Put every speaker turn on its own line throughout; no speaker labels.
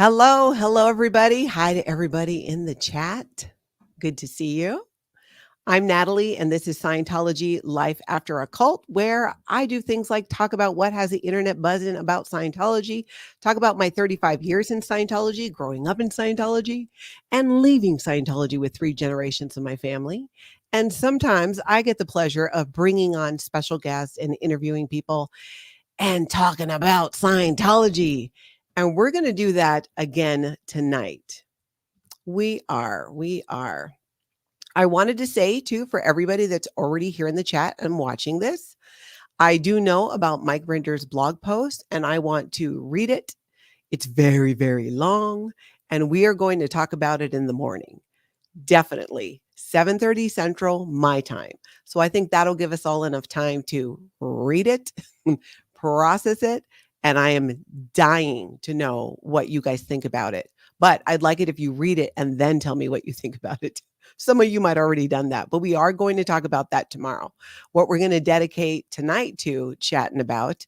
Hello, everybody. Hi to everybody in the chat. Good to see you. I'm Natalie, and this is Scientology Life After a Cult, where I do things like talk about what has the internet buzzing about Scientology, talk about my 35 years in Scientology, growing up in Scientology, and leaving Scientology with 3 generations of my family. And sometimes I get the pleasure of bringing on special guests and interviewing people and talking about Scientology. And we're going to do that again tonight. We are. I wanted to say, too, for everybody that's already here in the chat and watching this, I do know about Mike Rinder's blog post, and I want to read it. It's very, very long, and we are going to talk about it in the morning. Definitely 7:30 Central, my time. So I think that'll give us all enough time to read it, process it, and I am dying to know what you guys think about it. But I'd like it if you read it and then tell me what you think about it. Some of you might already done that, but we are going to talk about that tomorrow. What we're going to dedicate tonight to chatting about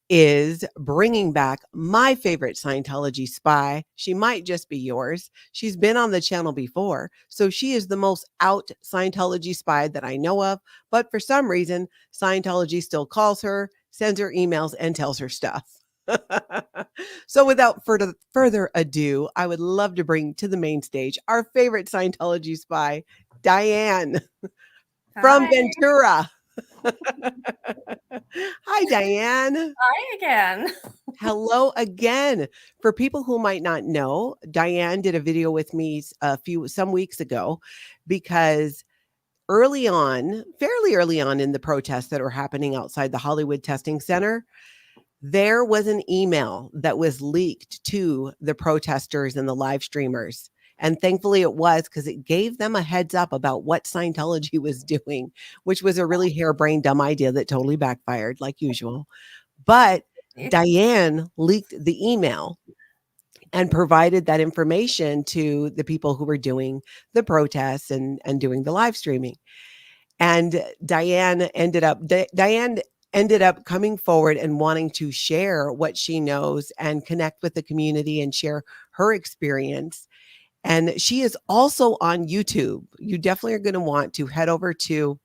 is bringing back my favorite Scientology spy. She might just be yours. She's been on the channel before, so she is the most out Scientology spy that I know of. But for some reason, Scientology still calls her, sends her emails, and tells her stuff. So without further ado, I would love to bring to the main stage our favorite Scientology spy, Diane from
Hi.
Ventura. Hi, Diane.
Hi again.
Hello again. For people who might not know, Diane did a video with me some weeks ago because fairly early on in the protests that were happening outside the Hollywood Testing Center, there was an email that was leaked to the protesters and the live streamers. And thankfully it was, because it gave them a heads up about what Scientology was doing, which was a really harebrained, dumb idea that totally backfired like usual. But Diane leaked the email and provided that information to the people who were doing the protests and doing the live streaming. And Diane ended up coming forward and wanting to share what she knows and connect with the community and share her experience. And she is also on YouTube. You definitely are going to want to head over to,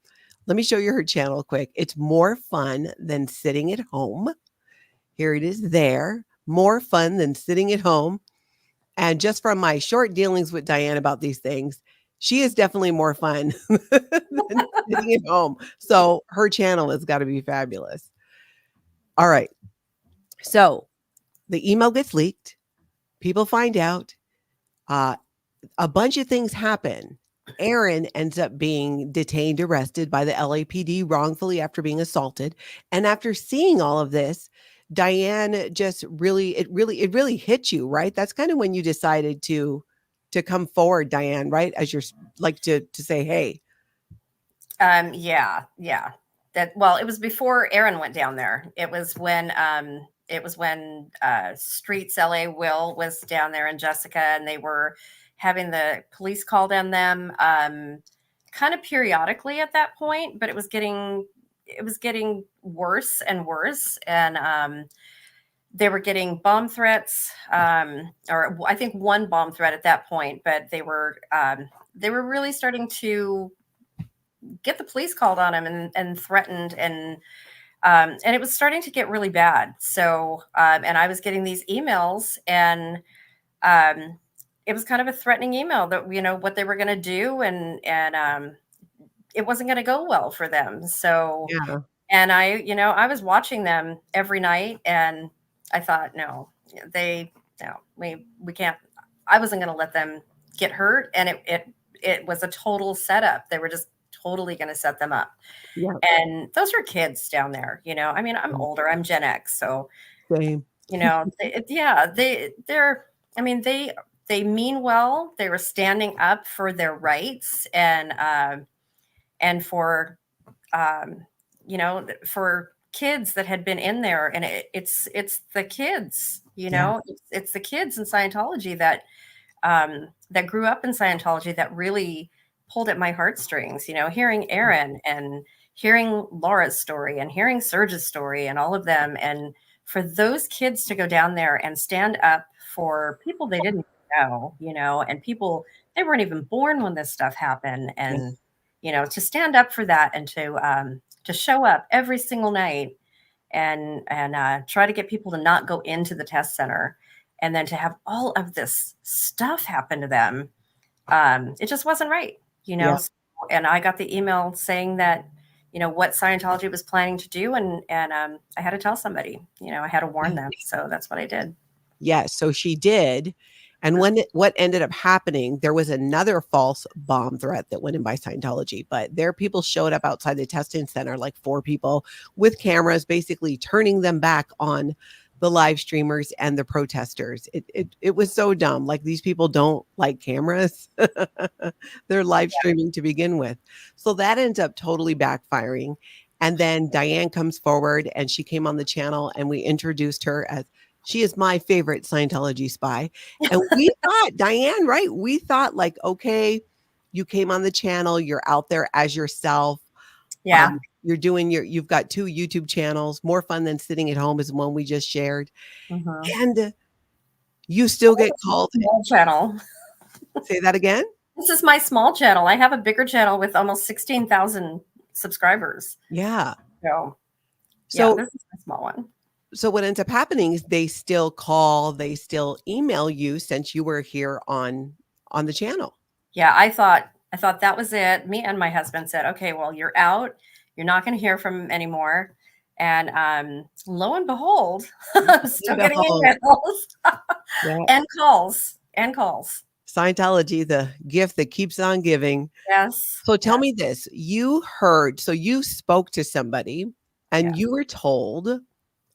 let me show you her channel quick. It's More Fun Than Sitting at Home. Here it is there. More fun than sitting at home. And just from my short dealings with Diane about these things, she is definitely more fun than sitting at home. So her channel has got to be fabulous. All right. So the email gets leaked. People find out. A bunch of things happen. Aaron ends up being detained, arrested by the LAPD wrongfully after being assaulted. And after seeing all of this, Diane just really hit you, right? That's kind of when you decided to come forward, Diane, right? As you're like to say, hey.
Yeah. It was before Aaron went down there. It was when Streets LA Will was down there and Jessica, and they were having the police called on them kind of periodically at that point, but it was getting worse and worse. And they were getting bomb threats, or I think one bomb threat at that point, but they were really starting to get the police called on him and threatened, and it was starting to get really bad. So, and I was getting these emails, and it was kind of a threatening email that, what they were going to do, and it wasn't going to go well for them. So,
Yeah.
and I was watching them every night, and I thought, we can't. I wasn't going to let them get hurt, and it was a total setup. They were just totally going to set them up.
Yeah.
And those are kids down there, I mean, I'm older, I'm Gen X. So,
Same.
they mean well. They were standing up for their rights and for, for kids that had been in there. And it's the kids, it's the kids in Scientology that grew up in Scientology that really pulled at my heartstrings, hearing Aaron and hearing Laura's story and hearing Serge's story and all of them. And for those kids to go down there and stand up for people they didn't know, and people, they weren't even born when this stuff happened. And, to stand up for that and to show up every single night and try to get people to not go into the test center, and then to have all of this stuff happen to them, it just wasn't right,
Yeah.
And I got the email saying that, what Scientology was planning to do, and I had to tell somebody, I had to warn them. So that's what I did.
Yes, so she did. And what ended up happening, there was another false bomb threat that went in by Scientology, but their people showed up outside the testing center, like 4 people with cameras, basically turning them back on the live streamers and the protesters. It was so dumb. Like, these people don't like cameras. They're live streaming to begin with. So that ends up totally backfiring. And then Diane comes forward, and she came on the channel, and we introduced her as, she is my favorite Scientology spy. And we thought, Diane, right? We thought, like, okay, you came on the channel, you're out there as yourself.
Yeah.
You've got 2 YouTube channels. More Fun Than Sitting at Home is one we just shared. And you still get called.
Small channel.
Say that again?
This is my small channel. I have a bigger channel with almost 16,000 subscribers.
Yeah.
So this is a small one.
So what ends up happening is they still call, they still email you since you were here on the channel.
Yeah, I thought that was it. Me and my husband said, okay, well, you're out. You're not going to hear from him anymore. And lo and behold, I'm still getting emails and calls.
Scientology, the gift that keeps on giving.
Yes.
So tell me this, you spoke to somebody and you were told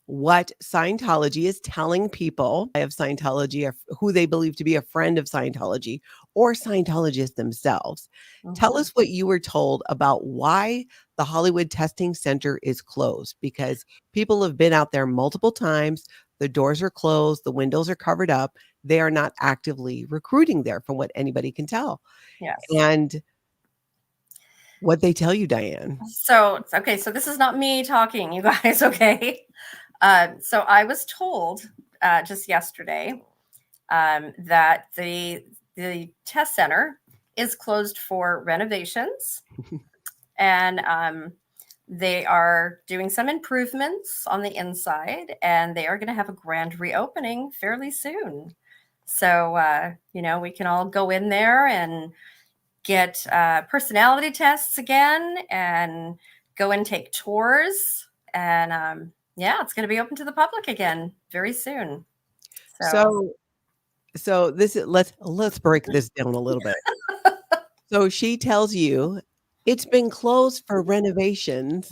what Scientology is telling people of Scientology, or who they believe to be a friend of Scientology or Scientologists themselves. Tell us what you were told about why the Hollywood Testing Center is closed, because people have been out there multiple times. The doors are closed. The windows are covered up. They are not actively recruiting there, from what anybody can tell.
Yes.
And what they tell you, Diane.
So this is not me talking, you guys. Okay. So I was told just yesterday that the test center is closed for renovations, and they are doing some improvements on the inside, and they are going to have a grand reopening fairly soon. So we can all go in there and get personality tests again, and go and take tours, and it's going to be open to the public again very soon.
So this is, let's break this down a little bit. So she tells you it's been closed for renovations.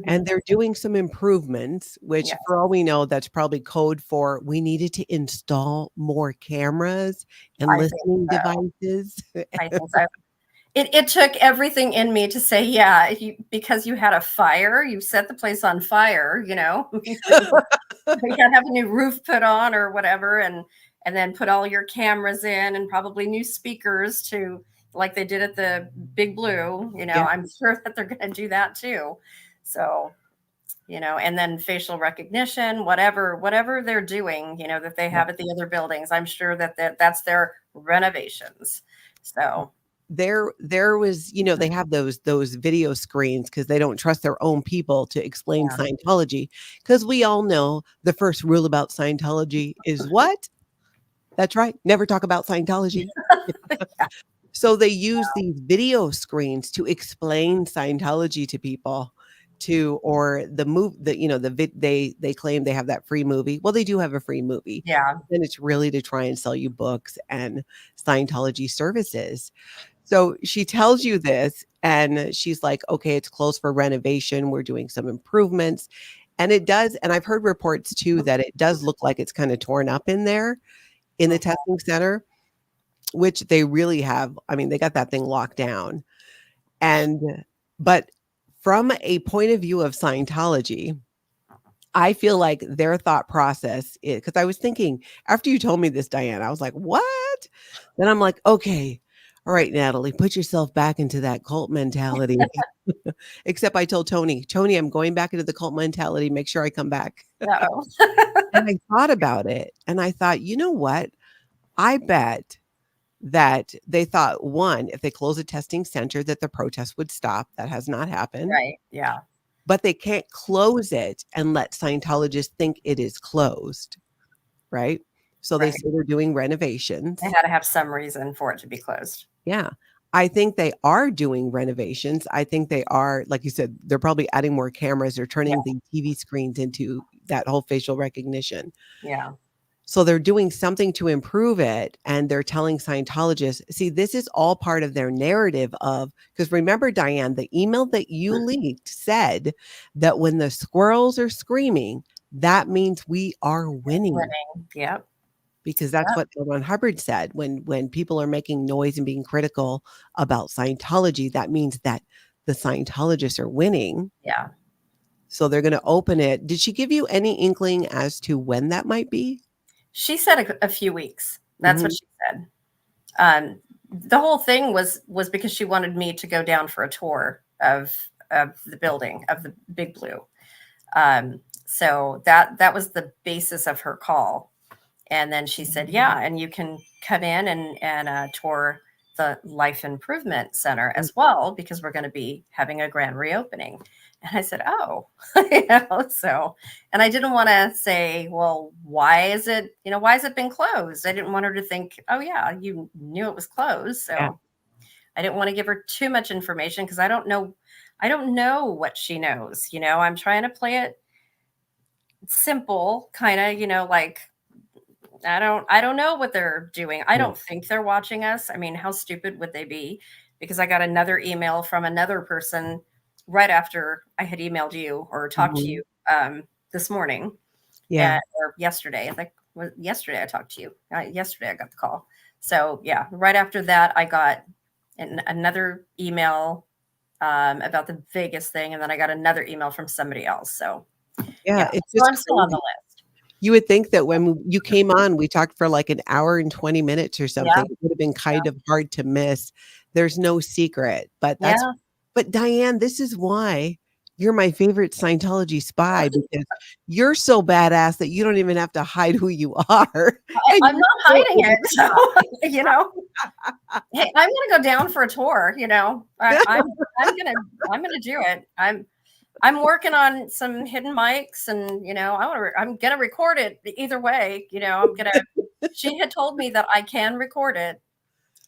And they're doing some improvements, which for all we know, that's probably code for we needed to install more cameras and listening devices.
I think so. It took everything in me to say, because you had a fire, you set the place on fire, you gotta have a new roof put on or whatever, and then put all your cameras in, and probably new speakers to, like they did at the Big Blue, I'm sure that they're going to do that too. So, and then facial recognition, whatever they're doing, that they have at the other buildings, I'm sure that's their renovations. So
there was, they have those video screens because they don't trust their own people to explain Scientology, because we all know the first rule about Scientology is what? That's right. Never talk about Scientology. So they use these video screens to explain Scientology to people, or the movie that, they claim they have that free movie. Well, they do have a free movie.
Yeah.
And it's really to try and sell you books and Scientology services. So she tells you this, and she's like, okay, it's closed for renovation. We're doing some improvements. And it does. And I've heard reports too, that it does look like it's kind of torn up in there in the testing center, which they really have. I mean, they got that thing locked down. But from a point of view of Scientology, I feel like their thought process is, because I was thinking, after you told me this, Diane, I was like, what? Then I'm like, okay, all right, Natalie, put yourself back into that cult mentality. Except I told Tony, I'm going back into the cult mentality. Make sure I come back. And I thought about it and I thought, you know what? I bet that they thought, one, if they close a testing center, that the protest would stop. That has not happened.
Right. Yeah.
But they can't close it and let Scientologists think it is closed, right? So they
Right.
say they're doing renovations.
They had to have some reason for it to be closed.
Yeah. I think they are doing renovations. I think they are, like you said, they're probably adding more cameras or turning the TV screens into that whole facial recognition.
Yeah.
So they're doing something to improve it. And they're telling Scientologists, see, this is all part of their narrative of, because remember, Diane, the email that you leaked said that when the squirrels are screaming, that means we are winning.
Yep.
Because that's what L. Ron Hubbard said. When people are making noise and being critical about Scientology, that means that the Scientologists are winning.
Yeah.
So they're going to open it. Did she give you any inkling as to when that might be?
She said a few weeks. That's what she said. The whole thing was because she wanted me to go down for a tour of the building, of the Big Blue. So that was the basis of her call. And then she said, yeah, and you can come in and tour the Life Improvement Center as well, because we're going to be having a grand reopening. And I said, oh, so, and I didn't want to say, well, why is it been closed? I didn't want her to think, oh yeah, you knew it was closed. So I didn't want to give her too much information because I don't know what she knows. I'm trying to play it simple, kind of, like, I don't know what they're doing. I don't think they're watching us. I mean, how stupid would they be? Because I got another email from another person right after I had emailed you or talked to you this morning. Or yesterday. I think yesterday I talked to you. Yesterday I got the call. So yeah, right after that I got another email about the Vegas thing, and then I got another email from somebody else. So
it's
so I'm still on the list.
You would think that when you came on, we talked for like an hour and 20 minutes or something. It would have been kind of hard to miss. There's no secret, but but Diane, this is why you're my favorite Scientology spy, because you're so badass that you don't even have to hide who you are.
I'm not hiding it. So, hey, I'm going to go down for a tour. I'm going to do it. I'm working on some hidden mics, and I'm gonna record it either way. She had told me that I can record it.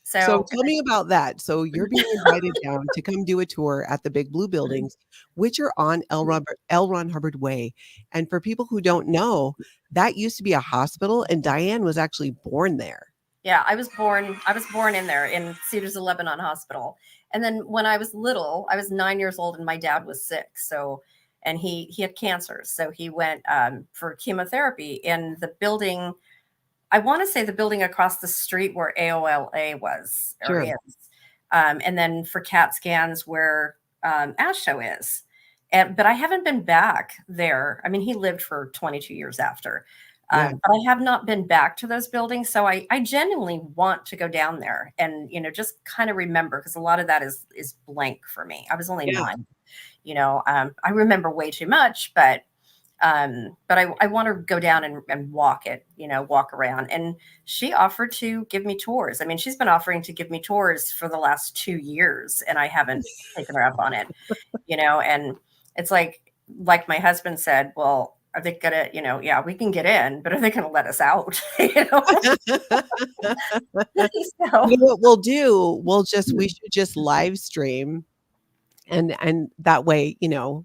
So
tell me about that. So you're being invited down to come do a tour at the Big Blue buildings, which are on L. Ron Hubbard Way. And for people who don't know, that used to be a hospital, and Diane was actually born there.
Yeah, I was born in there in Cedars of Lebanon Hospital. And then when I was little, I was 9 years old and my dad was sick. So, and he had cancer. So he went for chemotherapy in the building. I want to say the building across the street where AOLA was or is. And then for CAT scans where ASHO is. But I haven't been back there. I mean, he lived for 22 years after. But I have not been back to those buildings. So I genuinely want to go down there and, just kind of remember, because a lot of that is blank for me. I was only 9, I remember way too much, but I want to go down and walk it, walk around. And she offered to give me tours. I mean, she's been offering to give me tours for the last 2 years, and I haven't taken her up on it, and it's like my husband said, well, are they gonna, we can get in, but are they gonna let us out?
So, what we'll do, we should just live stream, and that way,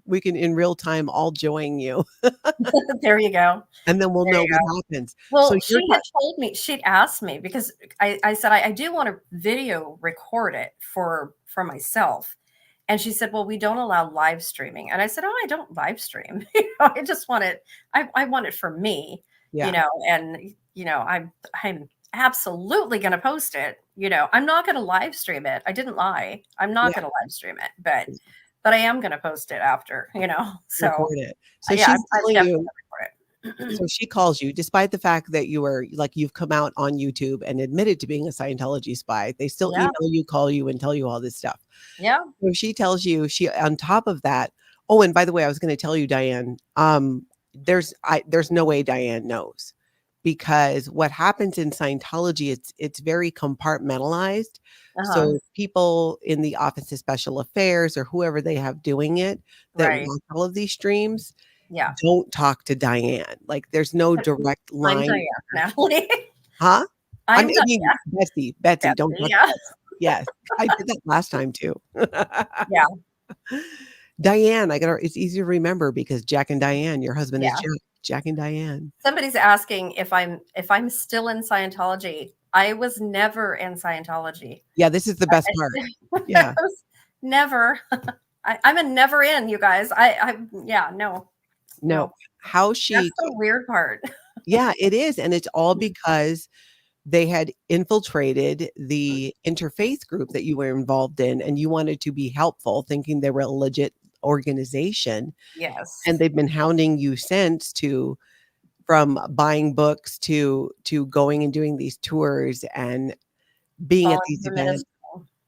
we can in real time all join you.
There you go.
And then we'll know what happens.
Well, so she had told me, she'd asked me, because I said, I do want to video record it for myself. And she said, well, we don't allow live streaming. And I said, oh, I don't live stream. I just want it. I want it for me, and, I'm absolutely going to post it. I'm not going to live stream it. I didn't lie. I'm not going to live stream it, but I am going to post it after, so
record it. So
she's telling you.
So she calls you, despite the fact that you've come out on YouTube and admitted to being a Scientology spy. They still email you, call you, and tell you all this stuff.
Yeah.
So she tells you, on top of that. Oh, and by the way, I was going to tell you, Diane, there's no way Diane knows, because what happens in Scientology, it's very compartmentalized.
Uh-huh.
So people in the Office of Special Affairs or whoever they have doing it that
Right.
watch all of these streams
Yeah.
don't talk to Diane. Like there's no
But
direct
I'm
line.
Diane, Natalie.
Huh?
I'm
I mean,
Diane.
Betsy, don't
Betsy,
talk to
yeah.
Betsy. Yes, I did that last time too.
Yeah.
Diane, it's easy to remember because Jack and Diane, your husband is
Yeah.
Jack. Jack and Diane.
Somebody's asking if I'm still in Scientology. I was never in Scientology.
Yeah, this is the best part.
I
Yeah.
was never. I'm a never in, you guys. Yeah, no,
No,
no.
how
That's
she
the weird part.
yeah, it is, and it's all because they had infiltrated the interfaith group that you were involved in, and you wanted to be helpful, thinking they were a legit organization,
Yes.
and they've been hounding you since to from buying books to going and doing these tours and being at these
Volunteer
events.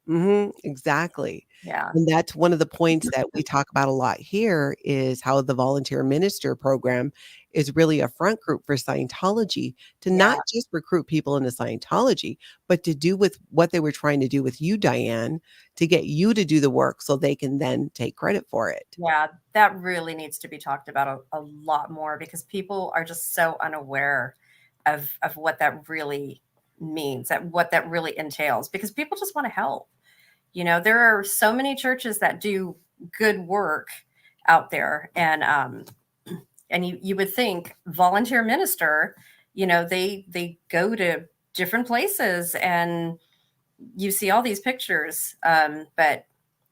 minister.
Exactly.
Yeah.
And that's one of the points that we talk about a lot here is how the volunteer minister program is really a front group for Scientology to
Yeah.
not just recruit people into Scientology, but to do with what they were trying to do with you, Diane, to get you to do the work so they can then take credit for it.
Yeah. That really needs to be talked about a lot more because people are just so unaware of what that really means, what that really entails, because people just want to help. There are so many churches that do good work out there, and you would think volunteer minister, they go to different places, and you see all these pictures, but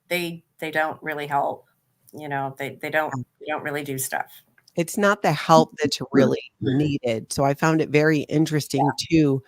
they don't really help. They don't really do stuff.
It's not the help that's really needed. So I found it very interesting too.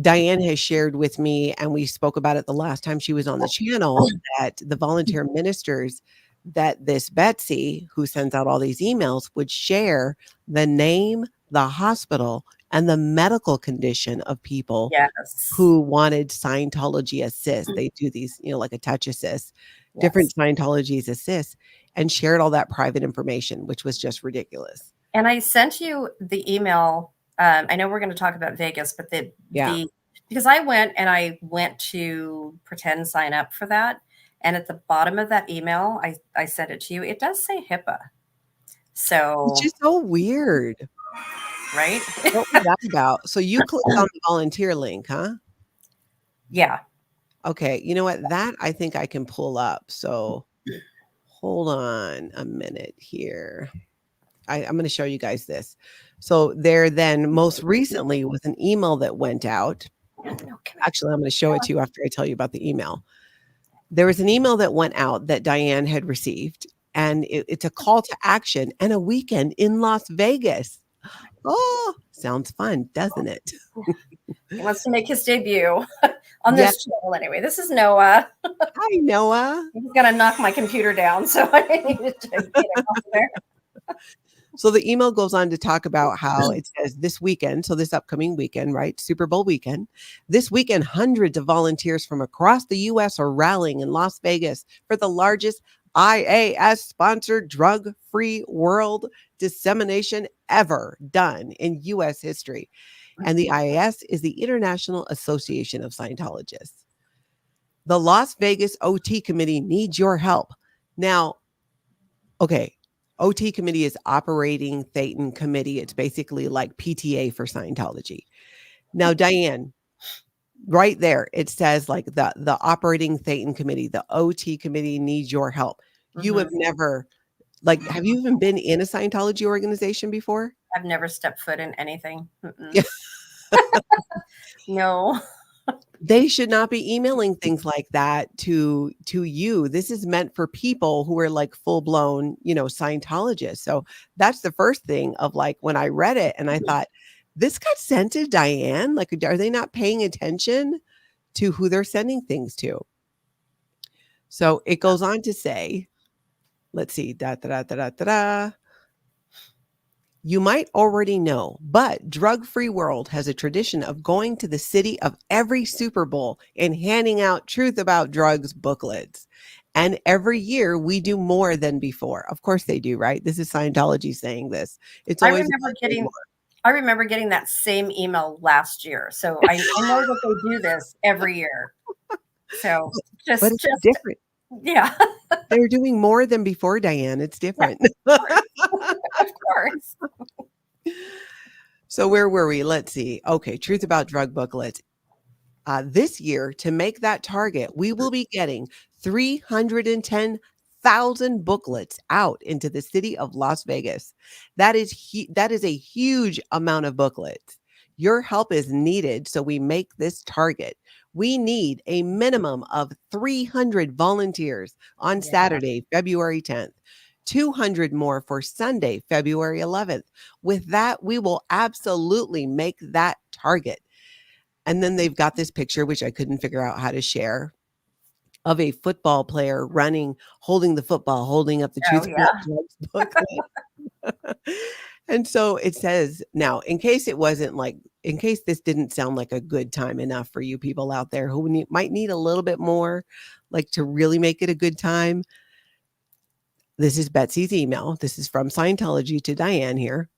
Diane has shared with me, and we spoke about it the last time she was on the channel, that the volunteer ministers that this Betsy, who sends out all these emails, would share the name, the hospital, and the medical condition of people
Yes.
who wanted Scientology assist. They do these, like a touch assist, different
Yes.
Scientologies assist, and shared all that private information, which was just ridiculous.
And I sent you the email. I know we're going to talk about Vegas, but because I went to pretend sign up for that. And at the bottom of that email, I sent it to you. It does say HIPAA. So,
It's just so weird.
right?
What was that about? So you clicked on the volunteer link, huh?
Yeah.
Okay. You know what? That I think I can pull up. So hold on a minute here. I'm going to show you guys this. So there then most recently was an email that went out. Actually, I'm going to show it to you after I tell you about the email. There was an email that went out that Diane had received, and it's a call to action and a weekend in Las Vegas. Oh, sounds fun, doesn't it?
He wants to make his debut on this channel anyway. This is Noah.
Hi, Noah.
He's going to knock my computer down, so I needed to get him off there.
So the email goes on to talk about how it says this weekend, so this upcoming weekend, right? Super Bowl weekend. This weekend, hundreds of volunteers from across the U.S. are rallying in Las Vegas for the largest IAS-sponsored drug-free world dissemination ever done in U.S. history. And the IAS is the International Association of Scientologists. The Las Vegas OT Committee needs your help. Now, okay, OT Committee is Operating Thetan Committee. It's basically like PTA for Scientology. Now, Diane, right there, it says like the Operating Thetan Committee, the OT Committee needs your help. You have never, have you even been in a Scientology organization before?
I've never stepped foot in anything.
Yeah.
No.
They should not be emailing things like that to you. This is meant for people who are like full-blown, Scientologists. So that's the first thing of like when I read it and I thought, this got sent to Diane. Like, are they not paying attention to who they're sending things to? So it goes on to say, let's see, You might already know, but Drug Free World has a tradition of going to the city of every Super Bowl and handing out truth about drugs booklets. And every year we do more than before. Of course they do, right? This is Scientology saying this. It's
I
always
remember
about doing
getting
more.
I remember getting that same email last year. So I know that they do this every year. So
But
just
it's different.
yeah.
They're doing more than before, Diane. It's
Yeah,
different.
of course. Of course.
So where were we? Let's see. Okay, Truth About Drug booklets. This year, to make that target, we will be getting 310,000 booklets out into the city of Las Vegas. That is a huge amount of booklets. Your help is needed so we make this target. We need a minimum of 300 volunteers on
Yeah.
Saturday, February 10th. 200 more for Sunday, February 11th. With that, we will absolutely make that target. And then they've got this picture, which I couldn't figure out how to share, of a football player running, holding the football, holding up the
Oh,
Truth About
yeah.
Drugs booklet. And so it says, now, in case this didn't sound like a good time enough for you people out there who might need a little bit more, like to really make it a good time, this is Betsy's email. This is from Scientology to Diane here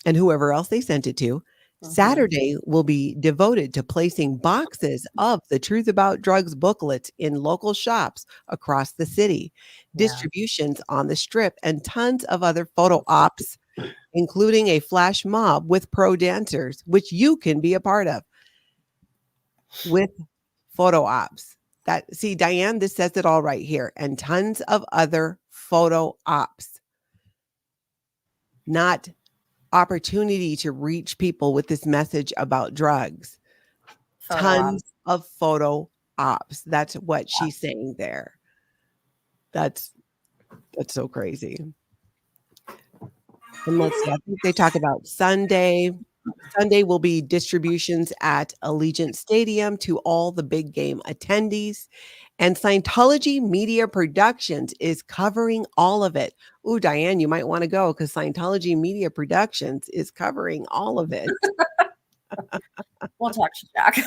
and whoever else they sent it to. Saturday will be devoted to placing boxes of the Truth About Drugs booklets in local shops across the city,
Yeah.
distributions on the strip, and tons of other photo ops, including a flash mob with pro dancers, which you can be a part of with photo ops. See, Diane, this says it all right here, and tons of other photo ops, not opportunity to reach people with this message about drugs.
Photo
Tons
ops.
of photo ops. That's what she's saying there. That's so crazy. And let's see, I think they talk about Sunday. Sunday will be distributions at Allegiant Stadium to all the big game attendees. And Scientology Media Productions is covering all of it. Ooh, Diane, you might want to go because Scientology Media Productions is covering all of it.
We'll talk to Jack.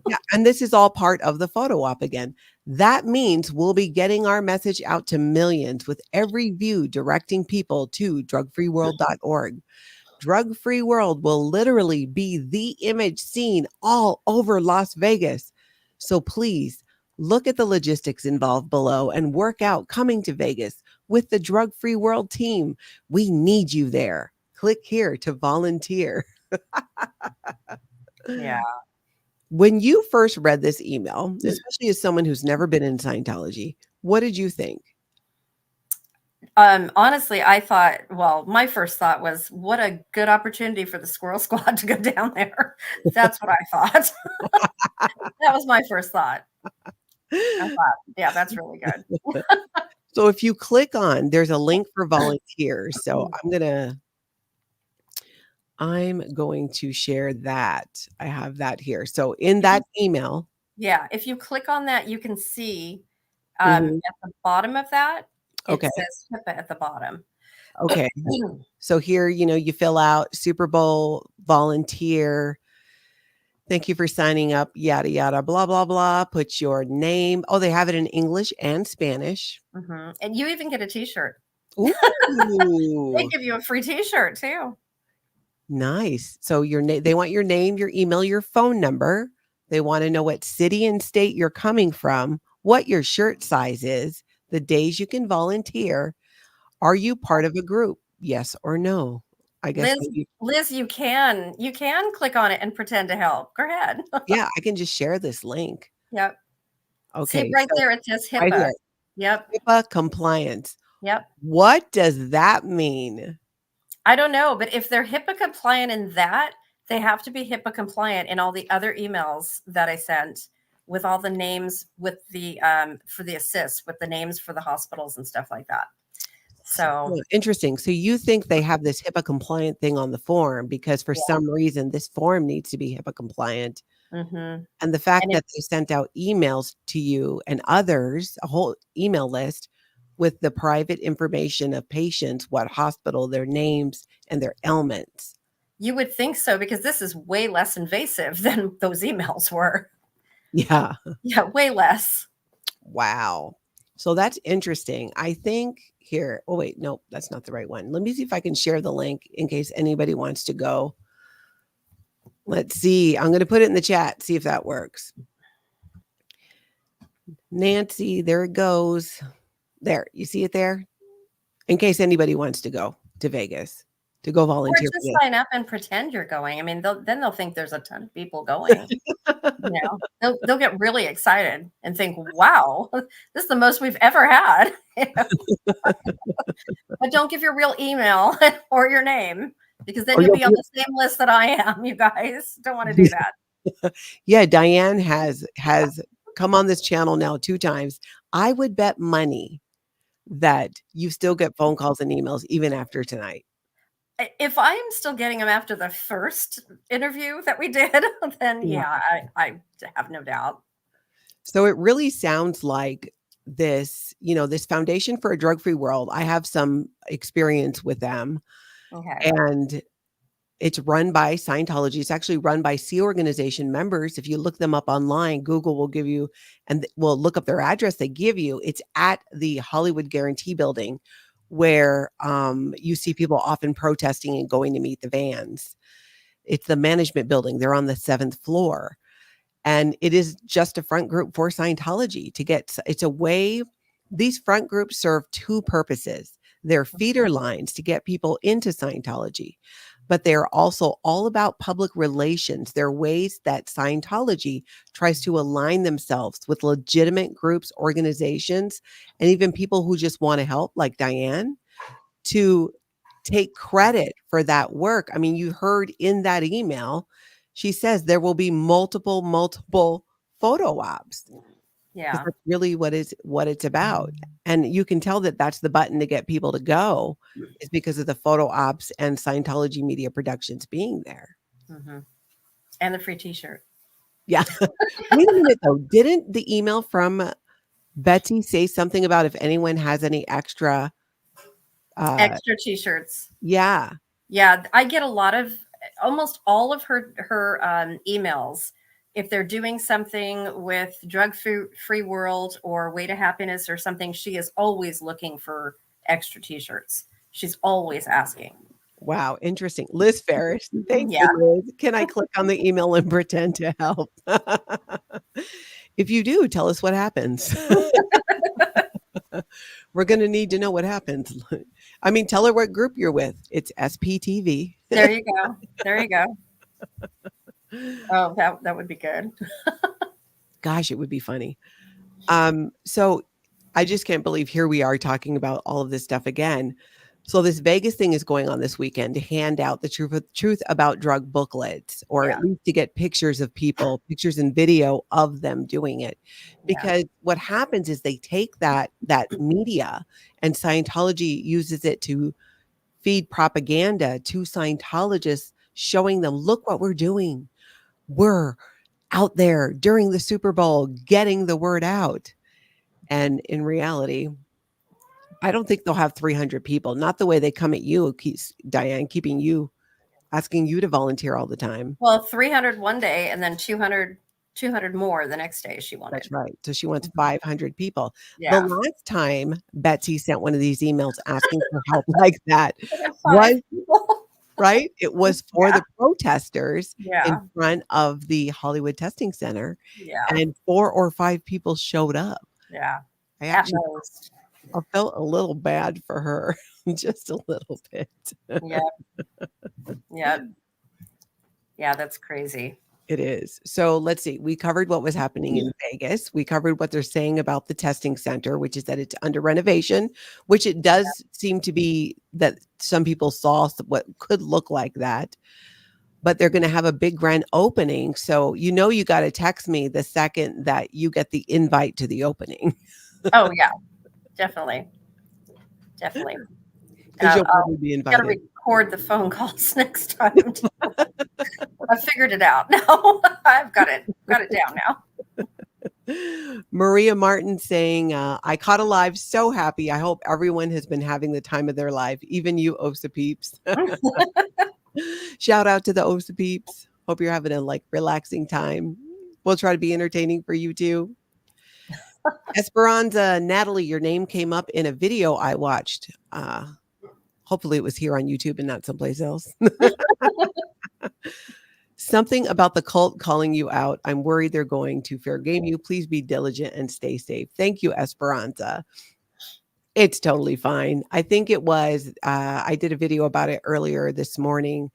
Yeah, and this is all part of the photo op again. That means we'll be getting our message out to millions with every view directing people to drugfreeworld.org. Drug Free World will literally be the image seen all over Las Vegas. So please look at the logistics involved below and work out coming to Vegas with the Drug Free World team. We need you there. Click here to volunteer.
Yeah.
When you first read this email, especially as someone who's never been in Scientology, what did you think?
Honestly, I thought, well, my first thought was, what a good opportunity for the Squirrel Squad to go down there. That's what I thought. That was my first thought. I thought, yeah, that's really good.
So if you click on, there's a link for volunteers. So I'm going to share that. I have that here. So in that email.
Yeah, if you click on that, you can see at
Mhm.
the bottom of that, it
Okay.
says HIPAA at the bottom.
Okay. So here, you fill out Super Bowl volunteer. Thank you for signing up, yada, yada, blah, blah, blah. Put your name. Oh, they have it in English and Spanish.
And you even get a t-shirt.
Ooh.
They give you a free t-shirt too.
Nice. So they want your name, your email, your phone number. They want to know what city and state you're coming from, what your shirt size is, the days you can volunteer. Are you part of a group? Yes or no? I guess
Liz, you can click on it and pretend to help. Go ahead.
yeah, I can just share this link.
Yep.
Okay.
See right
So
there, it says
right
HIPAA.
here,
Yep.
HIPAA compliance.
Yep.
What does that mean?
I don't know, but if they're HIPAA compliant in that, they have to be HIPAA compliant in all the other emails that I sent with all the names with the for the assists with the names for the hospitals and stuff like that. So
Interesting. So you think they have this HIPAA compliant thing on the form because for some reason this form needs to be HIPAA compliant. And the fact that they sent out emails to you and others, a whole email list with the private information of patients, what hospital, their names, and their ailments.
You would think so because this is way less invasive than those emails were.
Yeah.
Yeah, way less.
Wow. So that's interesting. I think here, oh wait, nope, that's not the right one. Let me see if I can share the link in case anybody wants to go. Let's see. I'm going to put it in the chat, see if that works. Nancy, there it goes. There, you see it there? In case anybody wants to go to Vegas, to go
Or
volunteer for
just
this.
sign up and pretend you're going. I mean, then they'll think there's a ton of people going. They'll get really excited and think, "Wow, this is the most we've ever had." But don't give your real email or your name, because then
Or
you'll
you'll
be on the same list that I am. You guys don't want to do that.
Yeah, Diane has come on this channel now 2 times. I would bet money that you still get phone calls and emails even after tonight.
If I'm still getting them after the first interview that we did, then
Yeah.
I have no doubt.
So it really sounds like this, this Foundation for a Drug-Free World. I have some experience with them,
Okay.
and it's run by Scientology. It's actually run by Sea Organization members. If you look them up online, Google will give you, and will look up their address they give you. It's at the Hollywood Guarantee Building, where you see people often protesting and going to meet the vans. It's the management building. They're on the 7th floor. And it is just a front group for Scientology to get, it's a way, these front groups serve 2 purposes. They're feeder lines to get people into Scientology, but they're also all about public relations. They're ways that Scientology tries to align themselves with legitimate groups, organizations, and even people who just want to help, like Diane, to take credit for that work. I mean, you heard in that email, she says there will be multiple photo ops.
Yeah.
That's really what it's about. And you can tell that that's the button to get people to go, is because of the photo ops and Scientology Media Productions being there.
Mm-hmm. And the free T-shirt.
Yeah. Wait a minute though. Didn't the email from Betsy say something about if anyone has any extra
T-shirts?
Yeah.
Yeah, I get a lot of, almost all of her emails. If they're doing something with drug-free world or way to happiness or something, she is always looking for extra T-shirts. She's always asking.
Wow, interesting. Liz Ferris. Thank
Yeah.
you, Liz. Can I click on the email and pretend to help? If you do, tell us what happens. We're going to need to know what happens. I mean, tell her what group you're with. It's SPTV.
There you go. There you go. Oh, that would be good.
Gosh, it would be funny. So I just can't believe here we are talking about all of this stuff again. So this Vegas thing is going on this weekend to hand out the truth about drug booklets, or at least to get pictures of people, pictures and video of them doing it. Because what happens is they take that media, and Scientology uses it to feed propaganda to Scientologists, showing them, look what we're doing. We're out there during the Super Bowl getting the word out. And in reality, I don't think they'll have 300 people. Not the way they come at you, Diane, asking you to volunteer all the time.
Well, 300 one day and then 200 more the next day she wanted.
That's right. So she wants 500 people.
Yeah.
The last time Betsy sent one of these emails asking for help like that was, right? It was for the protesters in front of the Hollywood Testing Center.
Yeah.
And 4 or 5 people showed up.
Yeah.
I felt a little bad for her, just a little bit.
Yeah. Yeah. Yeah, that's crazy.
It is. So let's see. We covered what was happening in Vegas. We covered what they're saying about the testing center, which is that it's under renovation, which it does seem to be, that some people saw what could look like that. But they're going to have a big grand opening. So you got to text me the second that you get the invite to the opening.
Oh, yeah. Definitely. Definitely.
Because you'll probably be invited.
Got to record the phone calls next time. I figured it out. No, I've got it down now.
Maria Martin saying, I caught a live, so happy. I hope everyone has been having the time of their life, even you OSA peeps. Shout out to the OSA peeps. Hope you're having a relaxing time. We'll try to be entertaining for you too. Esperanza, Natalie, your name came up in a video I watched. Hopefully it was here on YouTube and not someplace else. Something about the cult calling you out. I'm worried they're going to fair game you. Please be diligent and stay safe. Thank you, Esperanza. It's totally fine. I think it was, I did a video about it earlier this morning.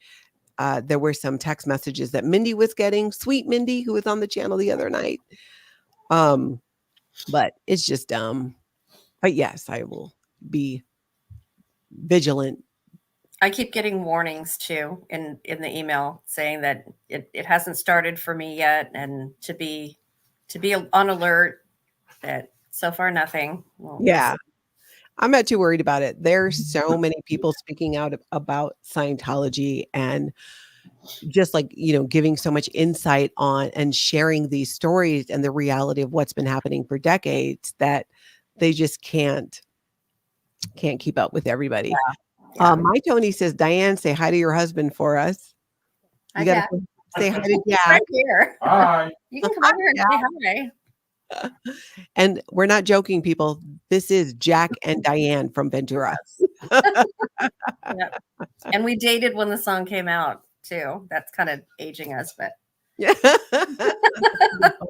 There were some text messages that Mindy was getting, sweet Mindy, who was on the channel the other night. But it's just dumb. But yes, I will be vigilant.
I keep getting warnings too in the email saying that it hasn't started for me yet, and to be on alert. That so far nothing.
Yeah. I'm not too worried about it. There's so many people speaking out about Scientology and just like, giving so much insight on and sharing these stories and the reality of what's been happening for decades that they just can't keep up with everybody.
Yeah.
My Tony says, Diane, say hi to your husband for us. You got to say hi to Jack.
Right here.
Hi.
You can come over here and say hi.
And we're not joking, people. This is Jack and Diane from Ventura.
Yep. And we dated when the song came out too. That's kind of aging us, but
yeah.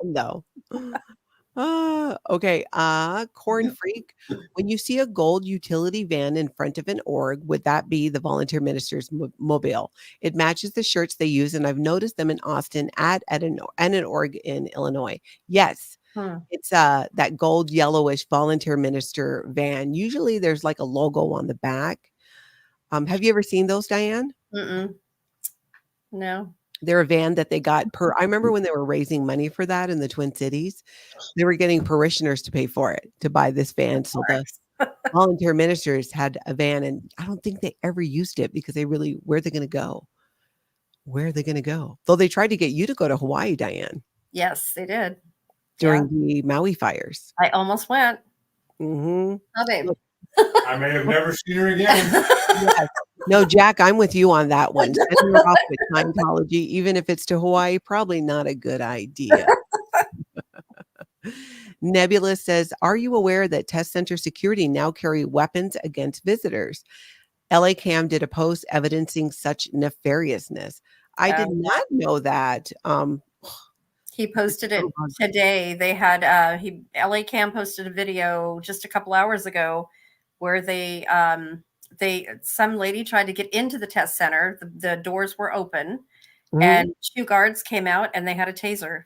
No. Okay. Corn Freak. When you see a gold utility van in front of an org, would that be the volunteer minister's mobile? It matches the shirts they use, and I've noticed them in Austin at an org in Illinois. Yes. It's that gold yellowish volunteer minister van. Usually there's like a logo on the back. Have you ever seen those, Diane?
No.
They're a van that they got I remember when they were raising money for that in the Twin Cities, they were getting parishioners to pay for it, to buy this van. So the volunteer ministers had a van, and I don't think they ever used it because where are they going to go? Where are they going to go? Though they tried to get you to go to Hawaii, Diane.
Yes, they did.
During the Maui fires.
I almost went.
Mm-hmm.
Oh, babe.
I may have never seen her again.
Yes. No, Jack, I'm with you on that one. Sending her off with Scientology, even if it's to Hawaii, probably not a good idea. Nebula says, are you aware that test center security now carry weapons against visitors? LaCam did a post evidencing such nefariousness. I did not know that.
He posted it today. They had LaCam posted a video just a couple hours ago where some lady tried to get into the test center. The doors were open, and 2 guards came out and they had a taser.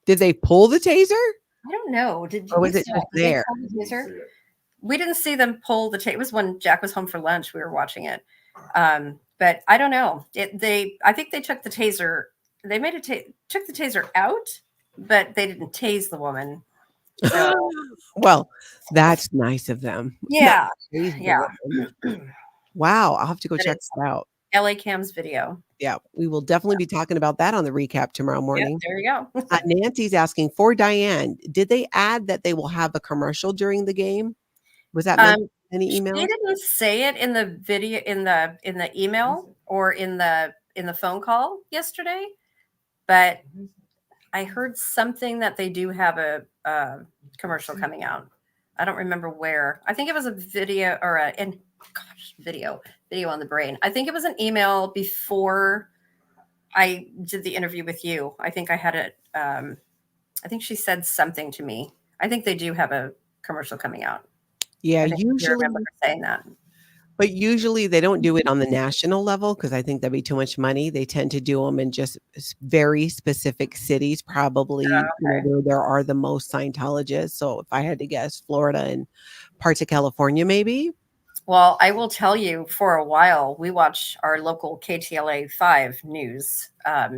Did they pull the taser?
I don't know.
Or was it just there?
We didn't see them pull the taser. It was when Jack was home for lunch. We were watching it. But I don't know. I think they took the taser. They took the taser out, but they didn't tase the woman. So.
Well, that's nice of them.
Yeah.
Yeah. Wow. I'll have to go check that out.
LaCam's video.
Yeah. We will definitely be talking about that on the recap tomorrow morning.
Yeah, there you go.
Nancy's asking for Diane. Did they add that they will have a commercial during the game? Was that mentioned in any email?
She didn't say it in the video, in the email or in the phone call yesterday. But I heard something that they do have a commercial coming out. I don't remember where. I think it was a video or video on the brain. I think it was an email before I did the interview with you. I think I had it. I think she said something to me. I think they do have a commercial coming out.
Yeah,
usually I remember her saying that.
But usually they don't do it on the national level because I think that'd be too much money. They tend to do them in just very specific cities, probably where there are the most Scientologists. So if I had to guess, Florida and parts of California, maybe.
Well, I will tell you, for a while, we watch our local KTLA 5 news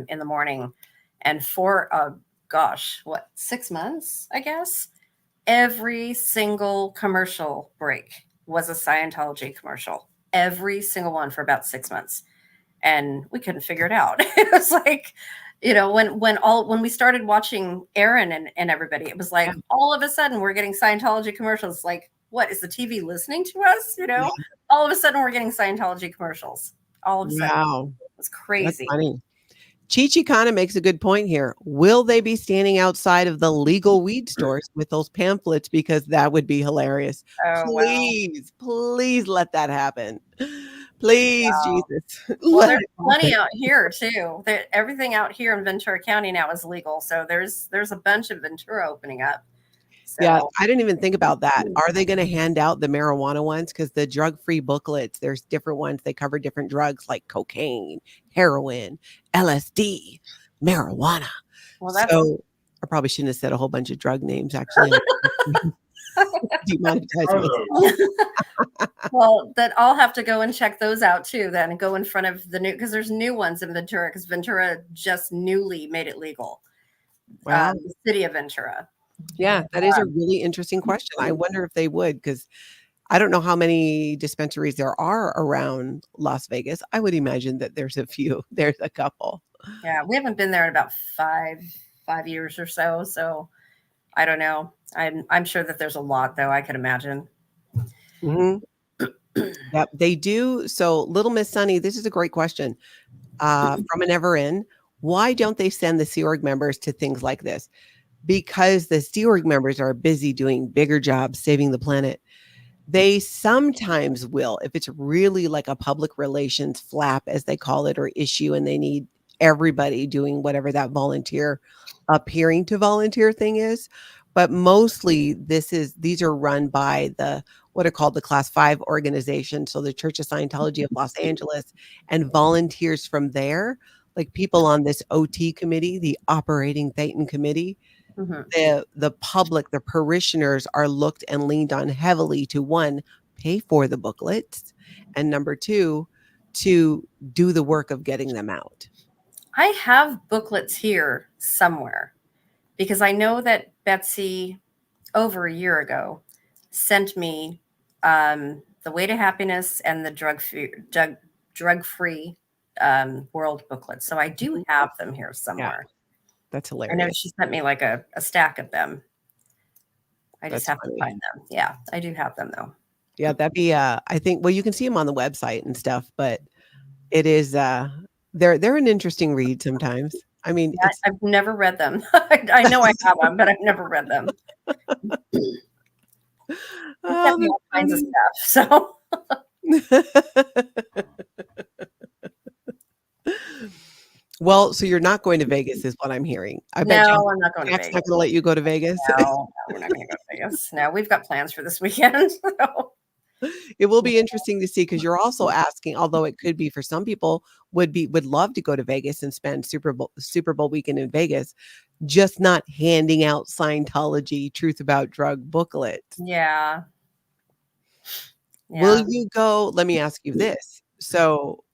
in the morning. And for, 6 months, I guess, every single commercial break was a Scientology commercial. Every single one for about 6 months. And we couldn't figure it out. It was like, when we started watching Aaron and everybody, it was like all of a sudden we're getting Scientology commercials. Like, what is the TV listening to us? All of a sudden we're getting Scientology commercials. All of a sudden.
Wow.
It was crazy.
That's funny. Chi kind of makes a good point here. Will they be standing outside of the legal weed stores with those pamphlets? Because that would be hilarious.
Oh, wow.
Please let that happen. Please,
Wow.
Jesus.
Well,
Let
there's
it
plenty
happen.
out here too. Everything out here in Ventura County now is legal. So there's a bunch of Ventura opening up.
Yeah,
So
I didn't even think about that. Are they going to hand out the marijuana ones? Because the drug-free booklets, there's different ones. They cover different drugs like cocaine, heroin, LSD, marijuana.
well, that's
So I probably shouldn't have said a whole bunch of drug names. Actually, demonetize me.
well, that I'll have to go and check those out too. Then and go in front of the new because there's new ones in Ventura because Ventura just newly made it legal.
Wow.
The city of Ventura.
Yeah, that is a really interesting question. I wonder if they would, because I don't know how many dispensaries there are around Las Vegas. I would imagine that there's a few. There's a couple.
Yeah, we haven't been there in about five years or so. So I don't know. I'm sure that there's a lot though. I could imagine.
Mhm. Yep, they do. So, Little Miss Sunny, this is a great question. From an Ever In, why don't they send the Sea Org members to things like this? Because the Sea Org members are busy doing bigger jobs saving the planet. They sometimes will, if it's really like a public relations flap, as they call it, or issue, and they need everybody doing whatever that volunteer appearing to volunteer thing is. But mostly these are run by the what are called the Class 5 organization. So the Church of Scientology of Los Angeles and volunteers from there, like people on this OT committee, the Operating Thetan Committee, the public, the parishioners are looked and leaned on heavily to one, pay for the booklets, and number two, to do the work of getting them out.
I have booklets here somewhere because I know that Betsy over a year ago sent me the Way to Happiness and the drug-free world booklet. So I do have them here somewhere.
That's
I know
hilarious.
she sent me like a stack of them. I just
That's
have
funny.
to find them. Yeah, I do have them though.
Yeah, that'd be I think, well, you can see them on the website and stuff, but it is they're an interesting read sometimes. I mean,
Yeah, I've never read them. I know I have them, but I've never read them.
oh,
Sent me all kinds of
funny.
stuff.
Well, so you're not going to Vegas is what I'm hearing. I bet
No, I'm not going to
Jack's
Vegas.
not gonna let you go to Vegas.
No, we're not going to go to Vegas. No, we've got plans for this weekend. So.
It will be interesting to see because you're also asking, although it could be for some people would love to go to Vegas and spend Super Bowl weekend in Vegas, just not handing out Scientology Truth About Drug booklets.
Yeah.
Will you go? Let me ask you this. So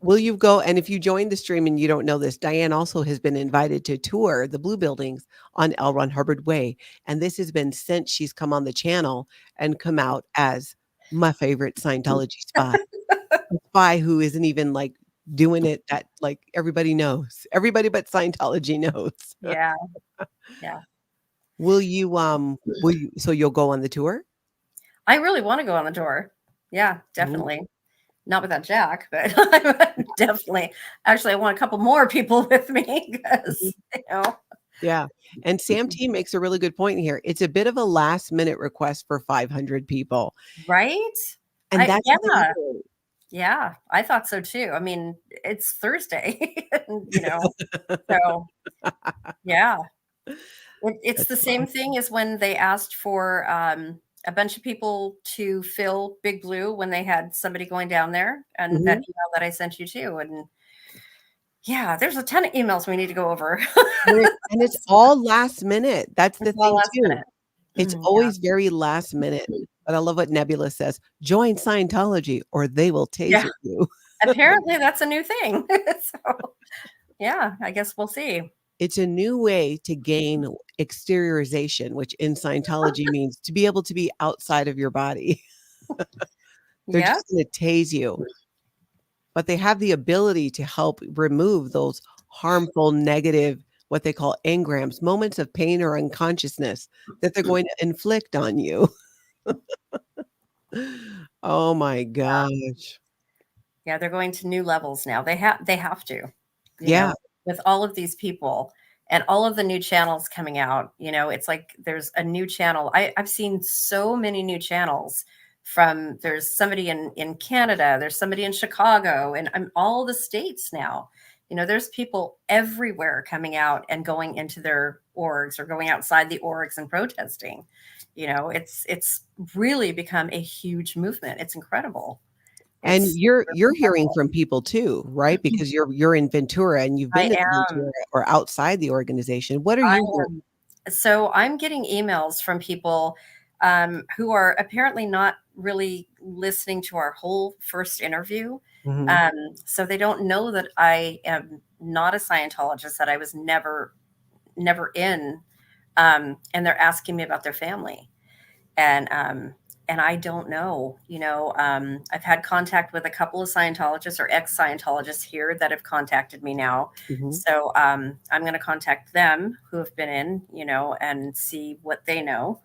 will you go? And if you join the stream and you don't know this, Diane also has been invited to tour the Blue Buildings on L. Ron Hubbard Way. And this has been since she's come on the channel and come out as my favorite Scientology spy. A spy who isn't even like doing it that like everybody knows. Everybody but Scientology knows.
Yeah. Yeah.
Will you so you'll go on the tour?
I really want to go on the tour. Yeah, definitely. Not without Jack, but definitely. Actually, I want a couple more people with me because,
Yeah. And Sam T makes a really good point here. It's a bit of a last minute request for 500 people.
Right?
And that's
Yeah, I thought so too. I mean, it's Thursday, so yeah. It's the same thing as when they asked for a bunch of people to fill Big Blue when they had somebody going down there, and that email that I sent you too. And yeah, there's a ton of emails we need to go over.
And it's all last minute. That's the thing too.
Minute.
It's always very last minute. But I love what Nebula says. Join Scientology or they will taser you.
Apparently that's a new thing. So yeah, I guess we'll see.
It's a new way to gain exteriorization, which in Scientology means to be able to be outside of your body. They're just going to tase you. But they have the ability to help remove those harmful, negative, what they call engrams, moments of pain or unconsciousness that they're going to inflict on you. Oh my gosh.
Yeah, they're going to new levels now. They have to.
Yeah.
with all of these people and all of the new channels coming out. You know, it's like there's a new channel. I've seen so many new channels from, there's somebody in Canada, there's somebody in Chicago, and all the states now. You know, there's people everywhere coming out and going into their orgs or going outside the orgs and protesting. You know, it's really become a huge movement. It's incredible.
And
It's
you're
really
hearing
incredible.
from people too, right? Because you're in Ventura and you've been
I
to
am.
Ventura or outside the organization. What are
I
you hearing?
am. So I'm getting emails from people who are apparently not really listening to our whole first interview.
Mhm.
So they don't know that I am not a Scientologist, that I was never in. And they're asking me about their family. And I don't know, you know, I've had contact with a couple of Scientologists or ex-Scientologists here that have contacted me now.
Mhm.
So I'm going to contact them who have been in, you know, and see what they know,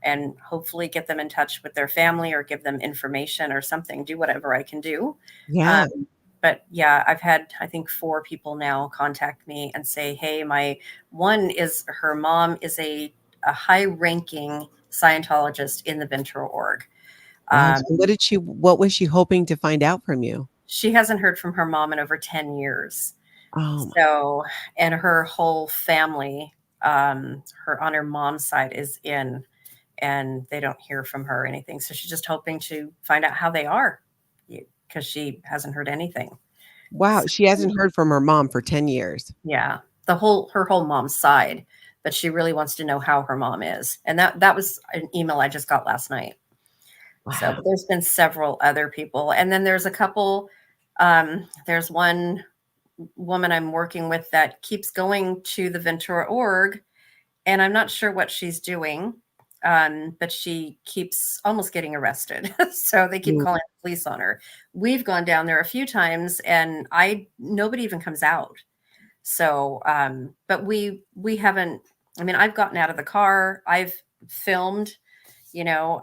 and hopefully get them in touch with their family or give them information or something, do whatever I can do.
Yeah.
Um, but yeah, I've had, I think, 4 people now contact me and say, hey, my one is, her mom is a high ranking Scientologist in the Ventura Org.
Oh, so what was she hoping to find out from you?
She hasn't heard from her mom in over 10 years.
Oh my.
So, and her whole family, her on her mom's side is in, and they don't hear from her or anything. So she's just hoping to find out how they are, because she hasn't heard anything.
Wow,
So,
she hasn't heard from her mom for 10 years.
yeah, her whole mom's side, but she really wants to know how her mom is. And that was an email I just got last night. So,
Wow.
but there's been several other people. And then there's a couple, there's one woman I'm working with that keeps going to the Ventura Org, and I'm not sure what she's doing. But she keeps almost getting arrested. So they keep
Mm.
calling the police on her. We've gone down there a few times and nobody even comes out. So, but we haven't, I mean, I've gotten out of the car, I've filmed, you know,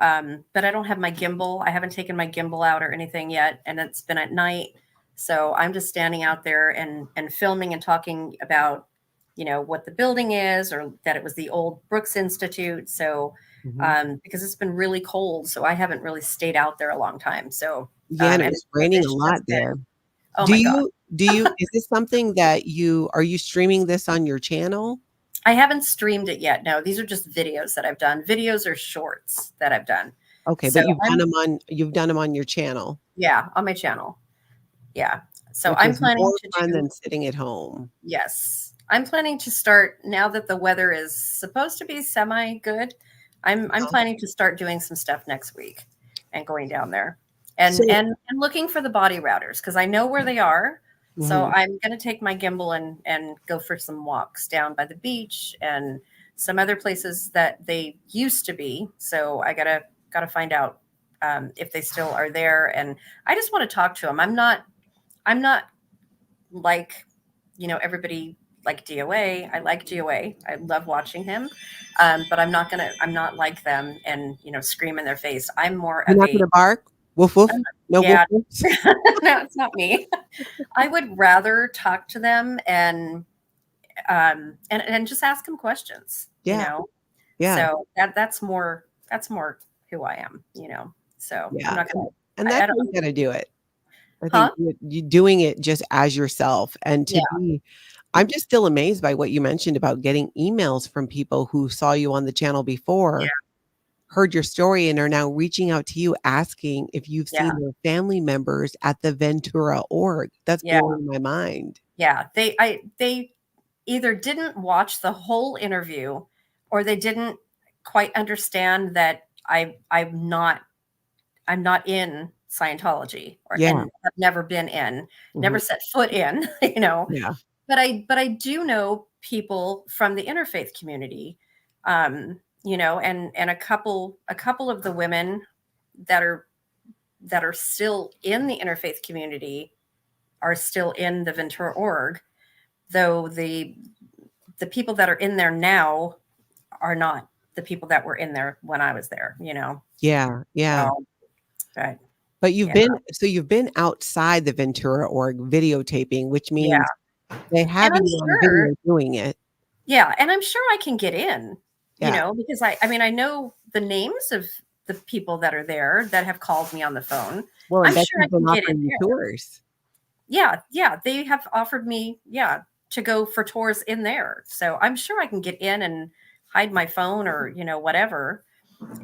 but I don't have my gimbal. I haven't taken my gimbal out or anything yet. And it's been at night. So I'm just standing out there and filming and talking about, you know, what the building is, or that it was the old Brooks Institute. So,
Mhm.
because it's been really cold, so I haven't really stayed out there a long time. So,
Yeah, and it
and
was raining a
it's
lot
just been,
there.
oh
Do
my God.
you is this something that are you streaming this on your channel?
I haven't streamed it yet. No, these are just videos that I've done. Videos or shorts that I've done.
Okay,
So
but you've done them on your channel,
yeah, on my channel. Yeah. So
which
I'm
is
planning
more
to
fun
do,
than sitting at home.
yes. I'm planning to start, now that the weather is supposed to be semi good. I'm
Uh-huh.
planning to start doing some stuff next week and going down there
So
and looking for the body routers, because I know where they are. So
mhm.
I'm going to take my gimbal and go for some walks down by the beach and some other places that they used to be. So I gotta find out if they still are there. And I just want to talk to them. I'm not like, you know, everybody like DOA. I like DOA. I love watching him. But I'm not like them and, you know, scream in their face. I'm more
You're
of
not
a,
gonna bark? Woof, woof? No woof,
yeah,
woofs?
no, it's not me. I would rather talk to them and just ask them questions, you
Yeah,
know?
yeah,
So that's more who I am, you know? So I'm
yeah,
not gonna,
and that's
I don't,
how you gotta do it. I think
huh?
you doing it just as yourself and
Yeah.
I'm just still amazed by what you mentioned about getting emails from people who saw you on the channel before, heard your story, and are now reaching out to you asking if you've
Yeah.
seen their family members at the Ventura Org. That's
Yeah.
blowing my mind.
Yeah. They either didn't watch the whole interview, or they didn't quite understand that I'm not in Scientology, or
Yeah,
and have never been in,
mhm,
never set foot in, you know.
yeah,
But I do know people from the interfaith community, you know, and a couple of the women that are still in the interfaith community are still in the Ventura Org, though the people that are in there now are not the people that were in there when I was there, you know.
yeah, yeah.
So, but
But
yeah,
you've been outside the Ventura Org videotaping, which
yeah,
means They have
And I'm
you on
sure,
video doing it.
yeah, and I'm sure I can get in,
Yeah.
because I mean, I know the names of the people that are there that have called me on the phone.
Well, and
I'm sure
Betsy's
I can
been
get in
offering you
there.
tours.
Yeah, yeah, they have offered me, to go for tours in there. So I'm sure I can get in and hide my phone or, whatever,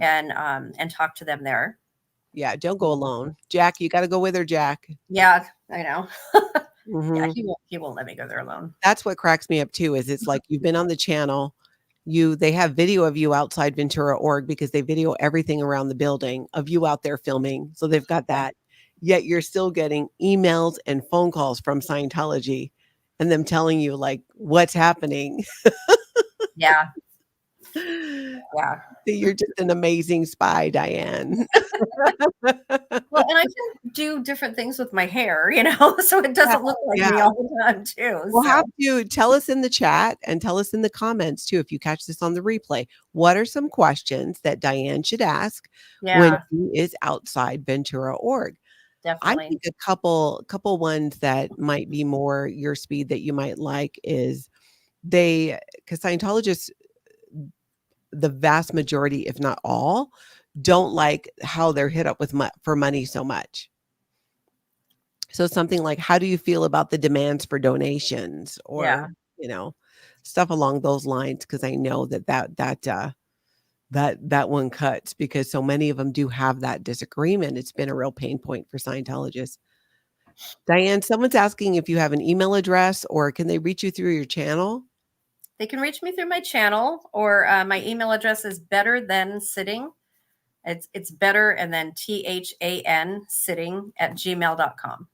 and talk to them there.
Yeah, don't go alone. Jack, you gotta go with her, Jack.
Yeah, I know. Yeah,
Mhm.
he won't let me go there alone.
That's what cracks me up too, is it's like you've been on the channel, they have video of you outside Ventura Org because they video everything around the building of you out there filming, so they've got
Yeah.
that. Yet you're still getting emails and phone calls from Scientology and them telling you, like, what's happening.
Yeah,
That
yeah.
you're just an amazing spy, Diane.
Well, and I can do different things with my hair, so it
Yeah,
doesn't look like
yeah.
me all the time too.
We'll
So
have to tell us in the chat and tell us in the comments too, if you catch this on the replay. What are some questions that Diane should ask when
yeah,
she is outside Ventura Org? I
definitely.
think a couple ones that might be more your speed that you might like is because Scientologists, the vast majority, if not all, don't like how they're hit up with for money so much. So something like, how do you feel about the demands for donations
Yeah,
or, you know, stuff along those lines? Because I know that one cuts because so many of them do have that disagreement. It's been a real pain point for Scientologists. Diane, someone's asking if you have an email address or can they reach you through your channel?
they can reach me through my channel, or my email address is better than sitting. It's better and then THAN sitting at gmail.com.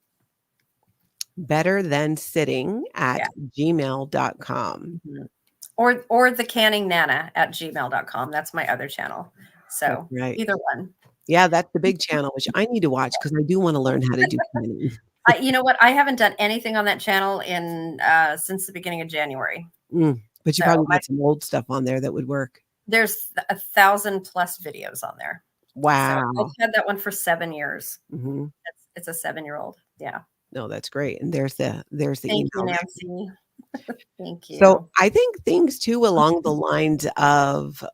Better than sitting at
Yeah.
gmail.com.
Mhm. Or the canning nana at gmail.com. That's my other channel.
That's
So
right.
either one.
Yeah, that's the big channel, which I need to watch because I do want to learn how to do canning.
You know what? I haven't done anything on that channel since the beginning of January.
But you
So
probably got some old stuff on there that would work.
there's 1,000+ videos on there. So I've
Wow.
had that one for 7 years.
Hmm.
It's a 7-year-old. Yeah.
No, that's great. And there's the
Thank you,
email.
Nancy. Thank
So
you.
I think things too along the lines of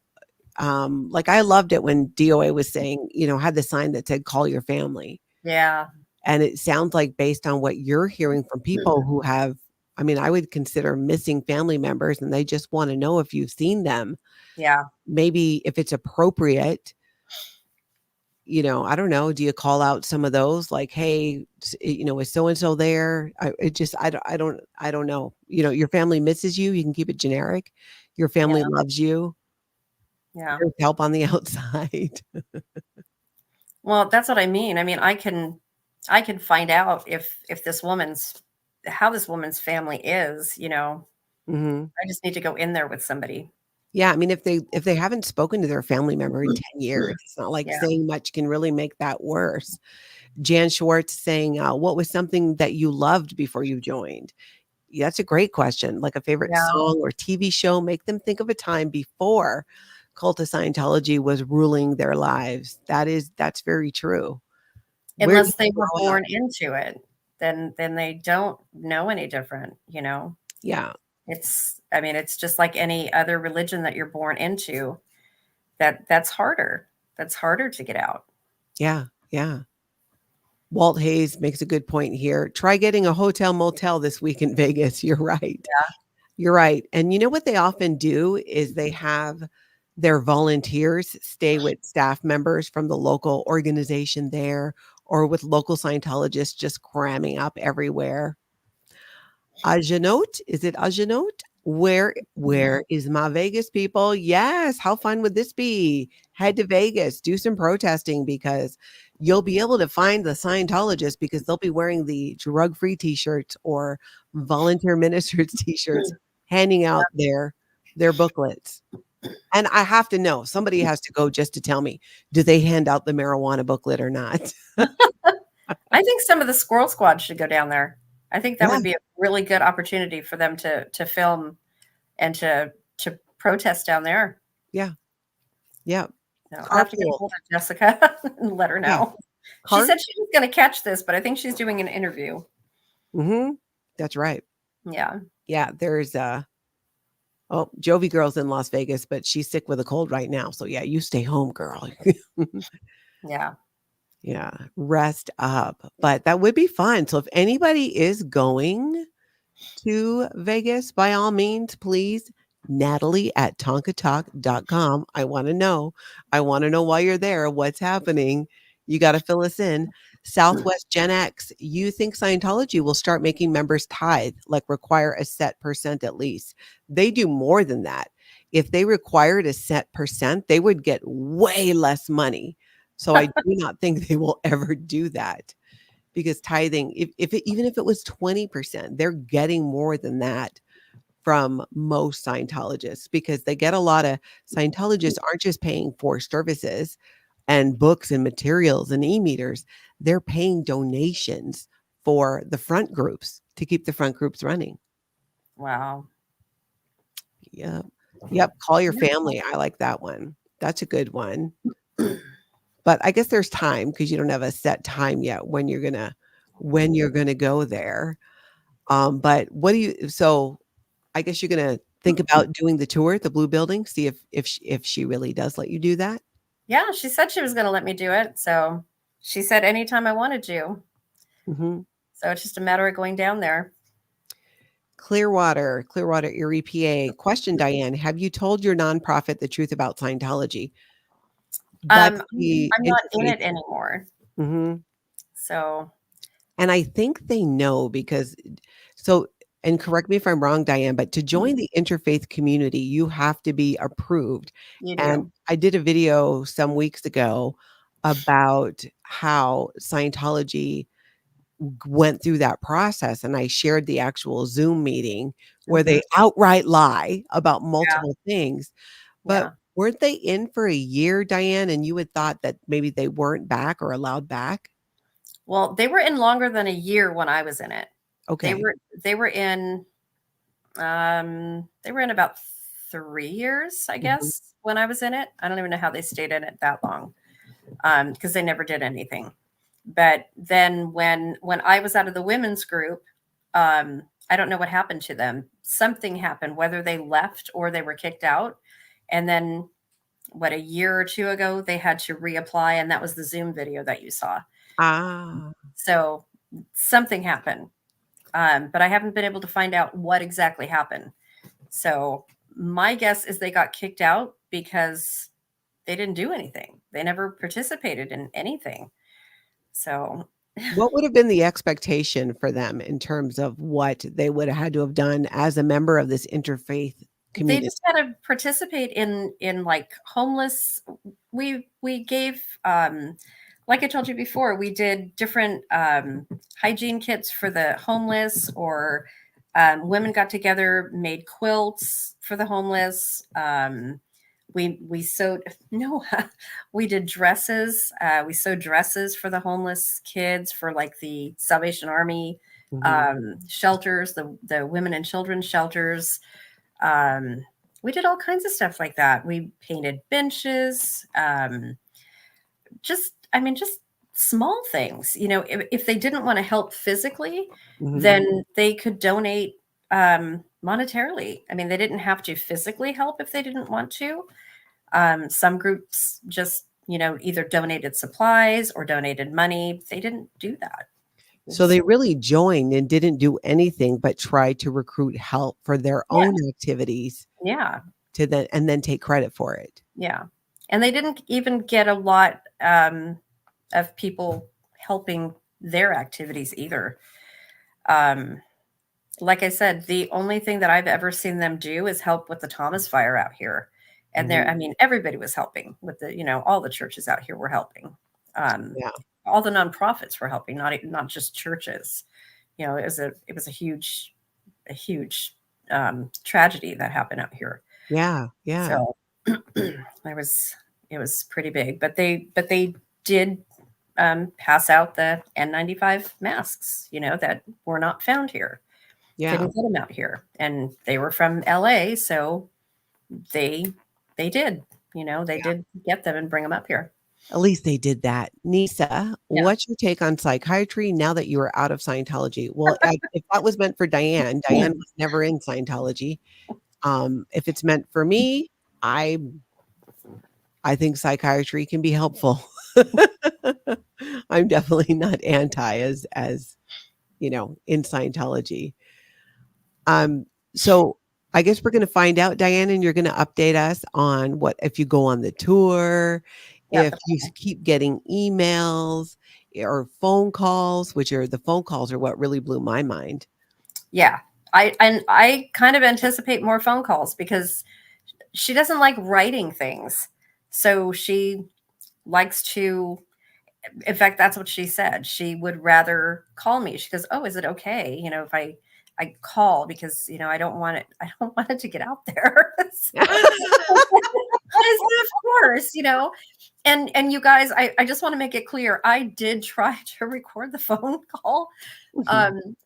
like I loved it when DOA was saying, had the sign that said call your family.
Yeah.
And it sounds like based on what you're hearing from people who have, I mean, I would consider missing family members and they just want to know if you've seen them.
Yeah.
Maybe if it's appropriate, I don't know. Do you call out some of those like, hey, is so and so there? I don't know. Your family misses you. You can keep it generic. Your family
Yeah.
loves you.
Yeah.
There's help on the outside.
Well, that's what I mean. I mean, I can find out if how this woman's family is,
Hmm.
I just need to go in there with somebody.
Yeah, I mean, if they haven't spoken to their family member in 10 years, it's not like
Yeah.
saying much can really make that worse. Jan Schwartz saying, what was something that you loved before you joined? Yeah, that's a great question. Like a favorite
Yeah.
song or TV show, make them think of a time before Cult of Scientology was ruling their lives. That's very true. Where did
Unless they
you
were
grow up?
born into it, then they don't know any different,
Yeah,
I mean, it's just like any other religion that you're born into. That's harder. That's harder to get out.
yeah, yeah. Walt Hayes makes a good point here. Try getting a hotel motel this week in Vegas. You're right. You're right. And you know what they often do is they have their volunteers stay with staff members from the local organization there or with local Scientologists just cramming up everywhere. Ajanote, is it Ajanote? Where is my Vegas people? Yes, how fun would this be? Head to Vegas, do some protesting because you'll be able to find the Scientologists because they'll be wearing the drug-free t-shirts or volunteer ministers t-shirts, handing out their booklets. And I have to know, somebody has to go just to tell me, do they hand out the marijuana booklet or not?
I think some of the Squirrel Squad should go down there. I think that
Yeah,
would be a really good opportunity for them to film and to protest down there.
yeah, yeah.
So I'll have to get a
Carpool.
hold of Jessica and let her
Yeah.
know. She said she was going to catch this, but I think she's doing an interview.
Mm-hmm. That's right.
Yeah.
Yeah, there's oh, Jovi girl's in Las Vegas, but she's sick with a cold right now. So yeah, you stay home, girl.
Yeah.
Yeah, rest up. But that would be fun. So if anybody is going to Vegas, by all means, please, Natalie at tonkatalk.com. I want to know. I want to know why you're there, what's happening. You got to fill us in. Southwest Gen X, you think Scientology will start making members tithe, like require a set percent at least? They do more than that. If they required a set percent, they would get way less money. So I do not think they will ever do that because tithing, even if it was 20%, they're getting more than that from most Scientologists because they get a lot of Scientologists aren't just paying for services and books and materials and e-meters. They're paying donations for the front groups to keep the front groups running.
Wow.
Yep. Yep. Call your
Yeah.
family. I like that one. That's a good one. But I guess there's time because you don't have a set time yet when you're gonna go there. But what do you so I guess you're gonna think about doing the tour at the Blue Building, see if she really does let you do that?
Yeah, she said she was going to let me do it. So she said anytime I wanted to.
Mhm.
So it's just a matter of going down there.
Clearwater, Erie, PA. Question, Diane, have you told your nonprofit the truth about Scientology? That's the
I'm not in
interfaith.
it anymore.
Mhm.
So
And I think they know because so and correct me if I'm wrong, Diane, but to join the interfaith community, you have to be approved.
you
And
do.
I did a video some weeks ago about how Scientology went through that process, and I shared the actual Zoom meeting where
Mhm.
they outright lie about
Yeah.
multiple things. But
Yeah.
weren't they in for a year, Diane, and you had thought that maybe they weren't back or allowed back?
Well, they were in longer than a year when I was in it. They
Okay.
were they were in they were in about 3 years, I
Mhm.
guess, when I was in it. I don't even know how they stayed in it that long. Because they never did anything. But then when I was out of the women's group, I don't know what happened to them. Something happened, whether they left or they were kicked out. And then what, a year or two ago, they had to reapply, and that was the Zoom video that you saw.
Ah.
So something happened. But I haven't been able to find out what exactly happened. So my guess is they got kicked out because they didn't do anything. They never participated in anything. So
What would have been the expectation for them in terms of what they would have had to have done as a member of this interfaith
they
community?
just had to participate in like homeless. We gave like I told you before, we did different hygiene kits for the homeless, or women got together, made quilts for the homeless. We sewed no, we did dresses. We sewed dresses for the homeless kids for like the Salvation Army
Mhm.
shelters, the women and children shelters. Um, we did all kinds of stuff like that. We painted benches. Just small things. If they didn't want to help physically,
Mhm.
then they could donate monetarily. I mean, they didn't have to physically help if they didn't want to. Some groups just, either donated supplies or donated money. They didn't do that.
So they really joined and didn't do anything but try to recruit help for their
Yeah,
own activities
yeah,
and then take credit for it.
yeah. And they didn't even get a lot of people helping their activities either. Um, like I said, the only thing that I've ever seen them do is help with the Thomas fire out here. And
Mhm.
I mean, everybody was helping with all the churches out here were helping. Um,
Yeah.
all the nonprofits were helping, not just churches. It was a huge tragedy that happened out here.
Yeah. Yeah.
So it was pretty big, but they did pass out the N95 masks, that were not found here.
Yeah.
Couldn't get them out here, and they were from LA, so they did, they did get them and bring them up here.
At least they did that. Nisa,
Yeah.
what's your take on psychiatry now that you are out of Scientology? Well, if that was meant for Diane, Diane was never in Scientology. If it's meant for me, I think psychiatry can be helpful. I'm definitely not anti as in Scientology. So I guess we're going to find out, Diane, and you're going to update us on what if you go on the tour,
Yeah.
if you keep getting emails or phone calls, which are the phone calls are what really blew my mind.
Yeah. I kind of anticipate more phone calls because she doesn't like writing things. So she likes to, in fact, that's what she said. She would rather call me. She goes, "Oh, is it okay? If I call because, I don't want it to get out there." So, I said, of course, and you guys, I just want to make it clear. I did try to record the phone call.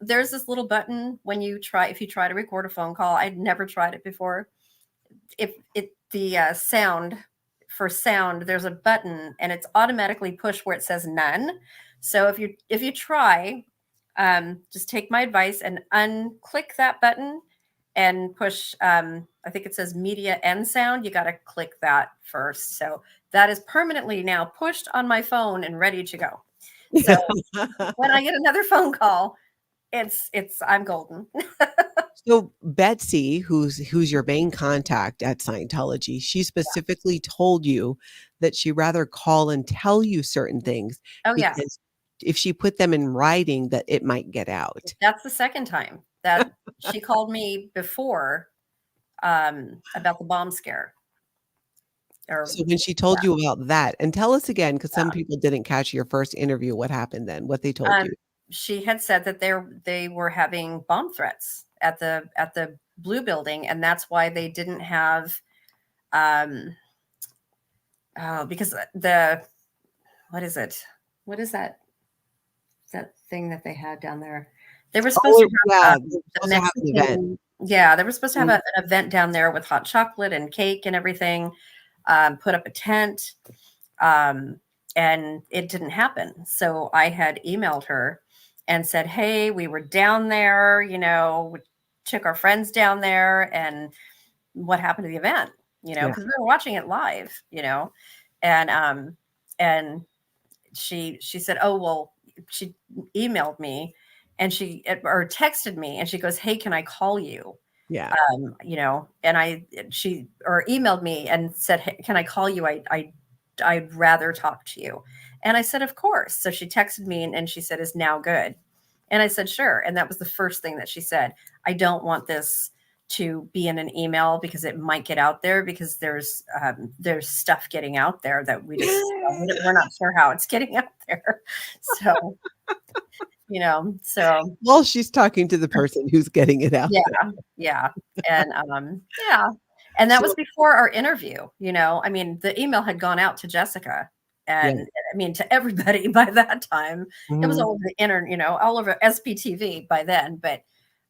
There's this little button if you try to record a phone call. I'd never tried it before. The sound, there's a button and it's automatically pushed where it says none. So if you try, just take my advice and unclick that button and push, I think it says media and sound. You got to click that first. So that is permanently now pushed on my phone and ready to go. So when I get another phone call, I'm golden.
So Betsy, who's your main contact at Scientology, she specifically told you that she rather call and tell you certain things
Oh yeah.
because if she put them in writing that it might get out.
That's the second time that she called me before about the bomb scare.
So when she told you about that, and tell us again, because some people didn't catch your first interview, what happened then? What they told you?
She had said that they were having bomb threats at the Blue Building, and that's why they didn't have because what is it? What is that thing that they had down there? They were supposed to have an event. Yeah, they were supposed to have an event down there with hot chocolate and cake and everything. Put up a tent, and it didn't happen. So I had emailed her and said, "Hey, we were down there, we took our friends down there, and what happened to the event? Because we were watching it live, and she said, "Oh, well," she emailed me and or texted me and she goes, "Hey, can I call you?"
Yeah.
And she emailed me and said, "Hey, can I call you? I'd rather talk to you." And I said, "Of course." So she texted me and she said, "Is now good?" And I said, "Sure." And that was the first thing that she said. "I don't want this to be in an email because it might get out there because there's stuff getting out there that we're not sure how it's getting out there." So, so.
Well, she's talking to the person who's getting it out.
Yeah. And, yeah. And that was before our interview, I mean, the email had gone out to Jessica and I mean, to everybody by that time. It was all over the internet, all over SPTV by then, but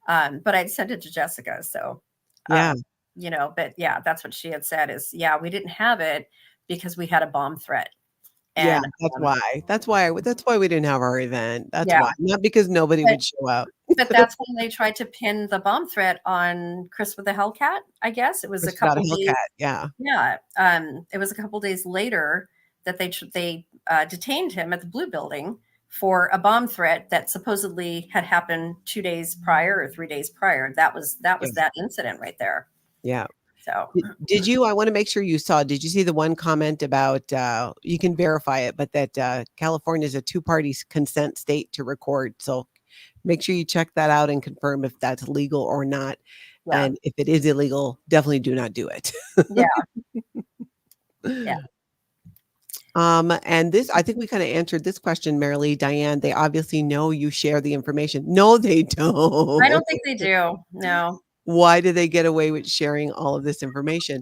I'd sent it to Jessica. So, but yeah, that's what she had said is, we didn't have it because we had a bomb threat. And
that's why we didn't have our event. That's why, not because nobody would show up.
But that's when they tried to pin the bomb threat on Chris with the Hellcat. I guess it was a couple days.
Yeah.
It was a couple days later that they detained him at the Blue Building for a bomb threat that supposedly had happened 2 days prior or 3 days prior. That was that incident right there.
Yeah.
So
did you, I want to make sure did you see the one comment about, you can verify it, but that California is a 2-party consent state to record. So make sure you check that out and confirm if that's legal or not. Yeah. And if it is illegal, definitely do not do it.
Yeah.
And this, I think we kind of answered this question, Marilee. Diane, they obviously know you share the information. No, they don't.
I don't think they do. No.
Why do they get away with sharing all of this information?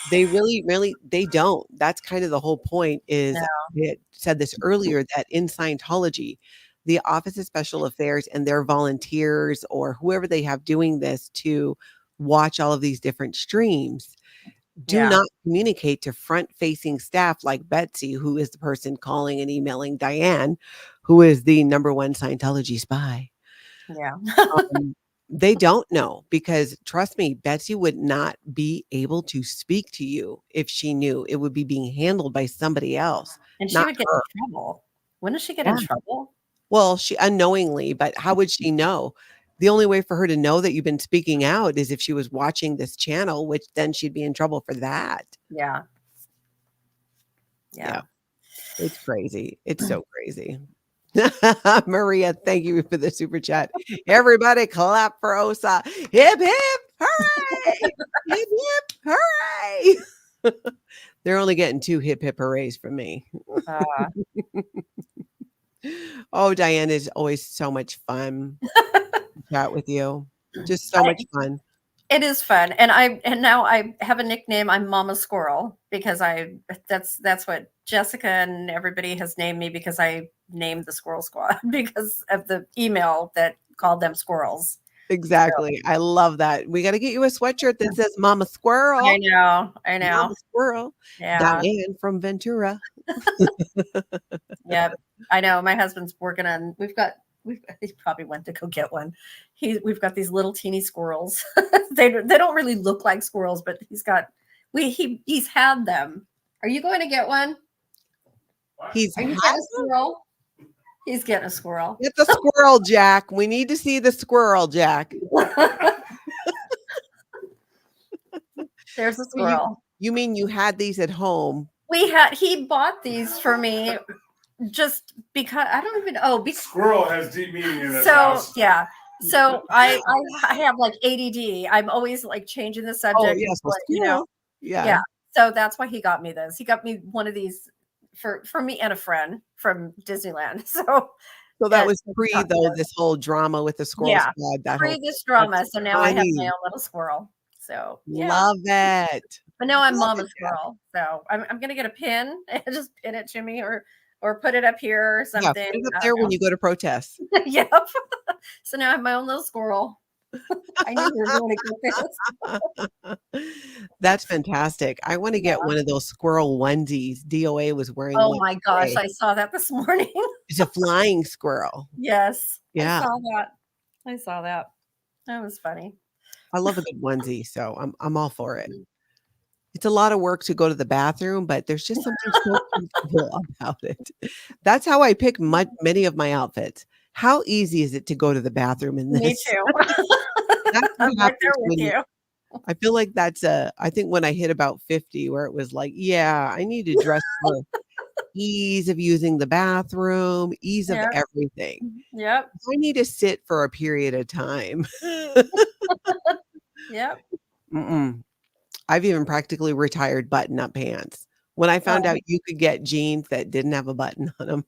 They really, they don't. That's kind of the whole point is, they said this earlier, that in Scientology, the Office of Special Affairs and their volunteers or whoever they have doing this to watch all of these different streams, Do
Yeah.
not communicate to front-facing staff like Betsy, who is the person calling and emailing Diane, who is the #1 Scientology spy.
Yeah.
They don't know because trust me, Betsy would not be able to speak to you if she knew. It would be being handled by somebody else,
And she
not
would get
her.
in trouble. Wouldn't she get
Yeah.
in trouble?
Well, she unknowingly, but how would she know? The only way for her to know that you've been speaking out is if she was watching this channel, which then she'd be in trouble for that.
Yeah.
Yeah.
Yeah.
It's crazy. It's so crazy. Maria, thank you for the super chat. Everybody clap for Osa. Hip, hip, hooray! Hip, hip, hooray! They're only getting 2 hip, hip hoorays from me.
Uh,
Oh, Diane, is always so much fun to chat with you. Just so much fun.
it is fun. And now I have a nickname. I'm Mama Squirrel because that's what Jessica and everybody has named me, because I named the Squirrel Squad because of the email that called them squirrels.
Exactly. I love that. We got to get you a sweatshirt that says Mama Squirrel.
I know.
Mama Squirrel.
Yeah.
Diane from Ventura.
Yep. I know. My husband's working on, he probably went to go get one. We've got these little teeny squirrels. They don't really look like squirrels, but he's had them. Are you going to get one?
Are
you getting a squirrel? He's getting a squirrel.
Get the squirrel, Jack. We need to see the squirrel, Jack.
There's a squirrel.
You mean you had these at home?
He bought these for me just because I don't even
Squirrel has deep meaning in this
so
house.
yeah. So I have like ADD. I'm always like changing the subject.
Oh, yes, well,
Yeah. So that's why he got me this. He got me one of these for me and a friend from Disneyland. So
that was pre though this whole drama with the squirrel squad.
Pre this drama. So now I have my own little squirrel. So
love it.
But now I'm Mama Squirrel. So I'm gonna get a pin and just pin it to me or put it up here or something.
Yeah, put it up there when you go to protest.
Yep. So now I have my own little squirrel. I knew we were going to get
this. That's fantastic. I want to get one of those squirrel onesies. DOA was wearing.
Oh my gosh, I saw that this morning.
It's a flying squirrel.
Yes.
Yeah.
I saw that. That was funny.
I love a good onesie, so I'm all for it. It's a lot of work to go to the bathroom, but there's just something so comfortable about it. That's how I pick many of my outfits. How easy is it to go to the bathroom in this?
Me too. I'm right there with you.
I feel like that's I think when I hit about 50, where it was like, yeah, I need to dress for ease of using the bathroom, ease of everything.
Yep.
I need to sit for a period of time.
Yep.
I've even practically retired button-up pants. When I found out you could get jeans that didn't have a button on them.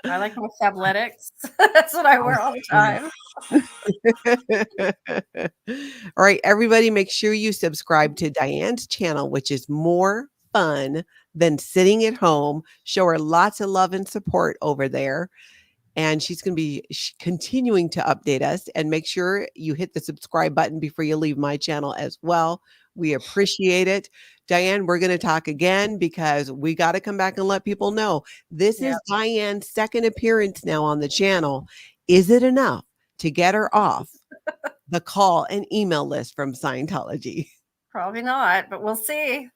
I like my fabletics. That's what I wear all the
time. All right, everybody, make sure you subscribe to Diane's channel, which is more fun than sitting at home. Show her lots of love and support over there. And she's going to be continuing to update us. And make sure you hit the subscribe button before you leave my channel as well. We appreciate it. Diane, we're going to talk again because we got to come back and let people know this is Diane's second appearance now on the channel. Is it enough to get her off the call and email list from Scientology?
Probably not, but we'll see.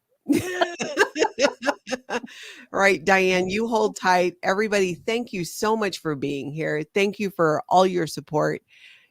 All right, Diane, you hold tight. Everybody, thank you so much for being here. Thank you for all your support,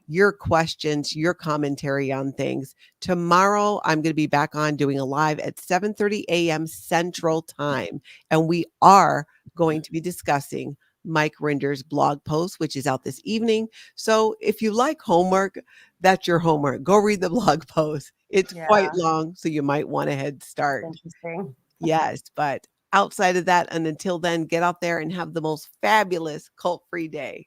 your questions, your commentary on things. Tomorrow, I'm going to be back on doing a live at 7:30 a.m. Central Time, and we are going to be discussing Mike Rinder's blog post, which is out this evening. So if you like homework, that's your homework. Go read the blog post. It's quite long, so you might want a head start.
Interesting.
Yes, but outside of that, and until then, get out there and have the most fabulous cult-free day.